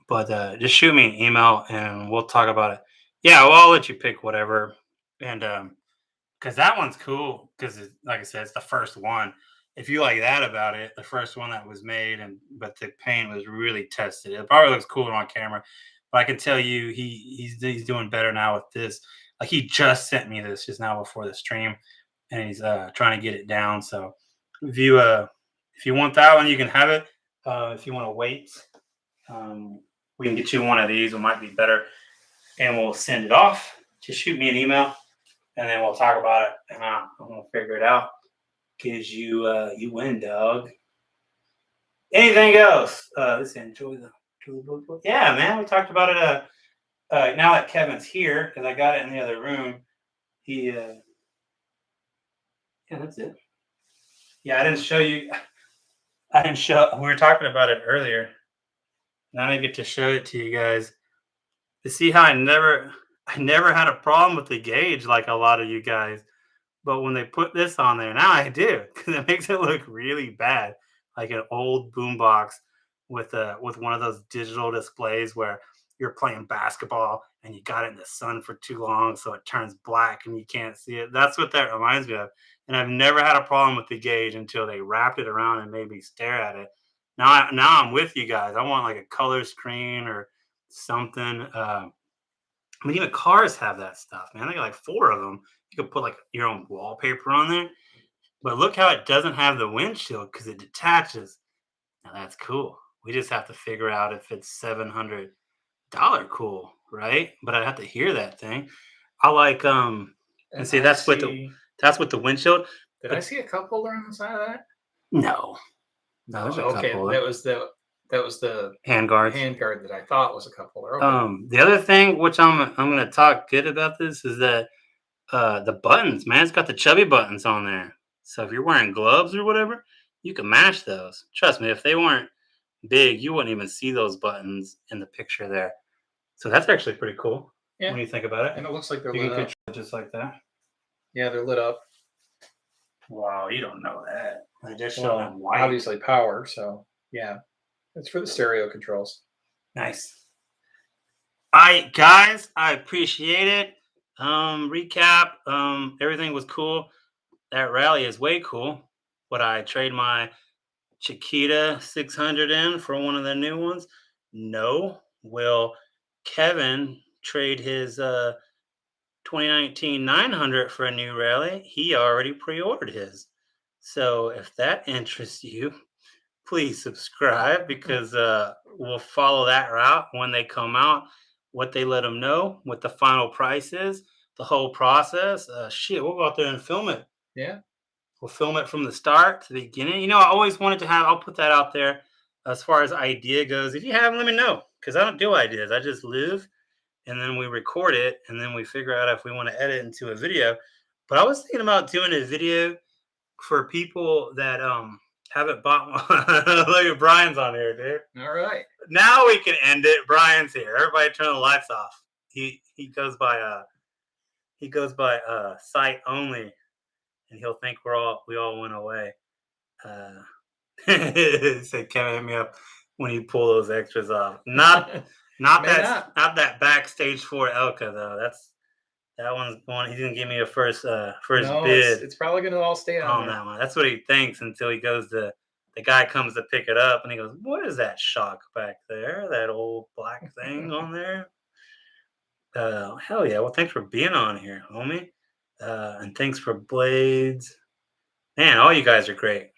But just shoot me an email and we'll talk about it. Yeah, well, I'll let you pick whatever. And because that one's cool because, like I said, it's the first one. If you like that about it, the first one that was made, but the paint was really tested. It probably looks cooler on camera, but I can tell you he's doing better now with this. Like he just sent me this just now before the stream, and he's trying to get it down. So if you want that one, you can have it. If you want to wait, we can get you one of these. It might be better, and we'll send it off. Just shoot me an email, and then we'll talk about it, and I'm gonna figure it out. Cause you win, dog. Anything else? Let's enjoy the book. Yeah, man. We talked about it. Now that Kevin's here, because I got it in the other room. Yeah, that's it. Yeah, I didn't show you. We were talking about it earlier. Now I get to show it to you guys to see how I never had a problem with the gauge like a lot of you guys. But when they put this on there, now I do, because it makes it look really bad, like an old boombox with one of those digital displays where you're playing basketball and you got it in the sun for too long, so it turns black and you can't see it. That's what that reminds me of. And I've never had a problem with the gauge until they wrapped it around and made me stare at it. Now I'm with you guys. I want like a color screen or something. I mean, even cars have that stuff, man. They got like 4 of them. You could put like your own wallpaper on there. But look how it doesn't have the windshield because it detaches. Now that's cool. We just have to figure out if it's $700 cool, right? But I'd have to hear that thing. I like and see that's with the windshield. Did I see a cup holder on the side of that? No, No. there's a cup Okay, holder. that was the Hand guards. hand guard that I thought was a cup holder. Okay. The other thing, which I'm gonna talk good about this, is that the buttons, man, it's got the chubby buttons on there. So if you're wearing gloves or whatever, you can mash those. Trust me, if they weren't big, you wouldn't even see those buttons in the picture there. So that's actually pretty cool when you think about it. And it looks like they're You lit can up. control it just like that. Yeah, they're lit up. Wow, you don't know that. They just show Well, them white. obviously power, so yeah. It's for the stereo controls. Nice. All right, guys, I appreciate it. Recap. Everything was cool. That rally is way cool. Would I trade my Chiquita 600 in for one of the new ones? No. Will Kevin trade his 2019 900 for a new rally? He already pre-ordered his. So if that interests you, please subscribe because we'll follow that route when they come out, what they let them know, what the final price is, the whole process. We'll go out there and film it. Yeah. We'll film it from the start to the beginning. You know, I always wanted to have, I'll put that out there as far as idea goes. If you have them, let me know because I don't do ideas. I just live and then we record it and then we figure out if we want to edit into a video. But I was thinking about doing a video for people that haven't bought one. Look at Brian's on here, dude. All right. Now we can end it. Brian's here. Everybody turn the lights off. He goes by sight only. And he'll think we all went away. Said Kevin, hit me up when you pull those extras off. Not that backstage for Elka though. That one's going. He's gonna give me a first bid. It's probably gonna all stay on that one. That's what he thinks until he goes to the guy comes to pick it up and he goes, "What is that shock back there? That old black thing on there?" Hell yeah! Well, thanks for being on here, homie. And thanks for Blades. Man, all you guys are great.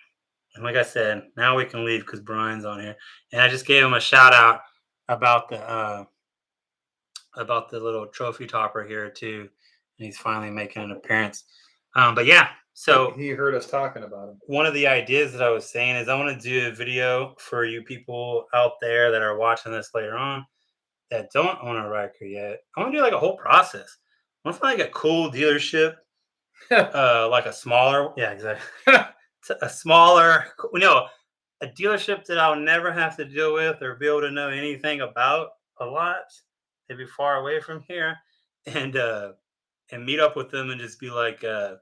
And like I said, now we can leave because Brian's on here. And I just gave him a shout out about the little trophy topper here too. And he's finally making an appearance. But yeah, so he heard us talking about him. One of the ideas that I was saying is I want to do a video for you people out there that are watching this later on that don't own a Ryker yet. I want to do like a whole process. I want to find like a cool dealership. Like a smaller, yeah, exactly. A smaller, a dealership that I'll never have to deal with or be able to know anything about a lot. They'd be far away from here, and meet up with them and just be like, let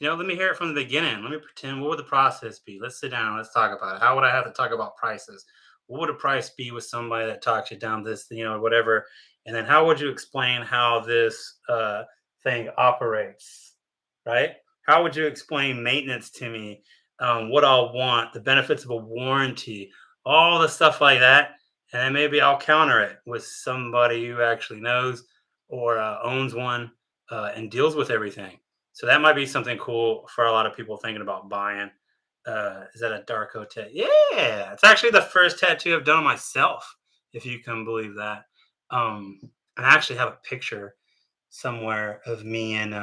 me hear it from the beginning. Let me pretend. What would the process be? Let's sit down. Let's talk about it. How would I have to talk about prices? What would a price be with somebody that talks you down this, whatever? And then how would you explain how this thing operates? Right? How would you explain maintenance to me? What I'll want, the benefits of a warranty, all the stuff like that. And then maybe I'll counter it with somebody who actually knows or owns one and deals with everything. So that might be something cool for a lot of people thinking about buying. Is that a Darko tattoo? Yeah, it's actually the first tattoo I've done on myself, if you can believe that. I actually have a picture somewhere of me and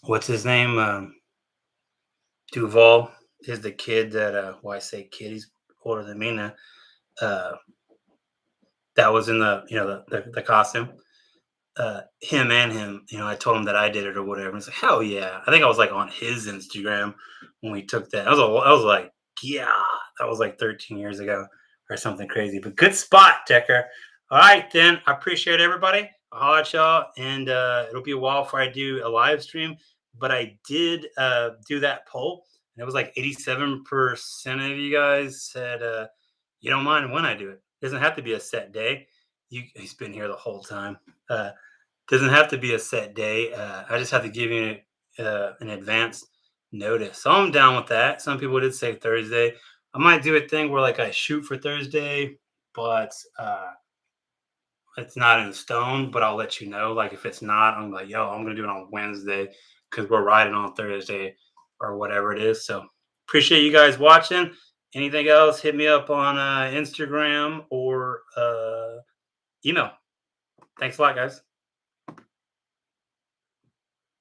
what's his name? Duval is the kid that, I say kid, he's older than me now. That was in the costume. Him and him, I told him that I did it or whatever. And he's like, hell yeah. I think I was like on his Instagram when we took that. I was like, yeah, that was like 13 years ago or something crazy. But good spot, Decker. All right, then. I appreciate everybody. I'll holler at y'all. And it'll be a while before I do a live stream. But I did do that poll. And it was like 87% of you guys said you don't mind when I do it. It doesn't have to be a set day. He's been here the whole time. Doesn't have to be a set day. I just have to give you an advance notice. So I'm down with that. Some people did say Thursday. I might do a thing where like I shoot for Thursday, but it's not in stone. But I'll let you know. Like if it's not, I'm like, I'm gonna do it on Wednesday because we're riding on Thursday or whatever it is. So appreciate you guys watching. Anything else? Hit me up on Instagram or email. Thanks a lot, guys.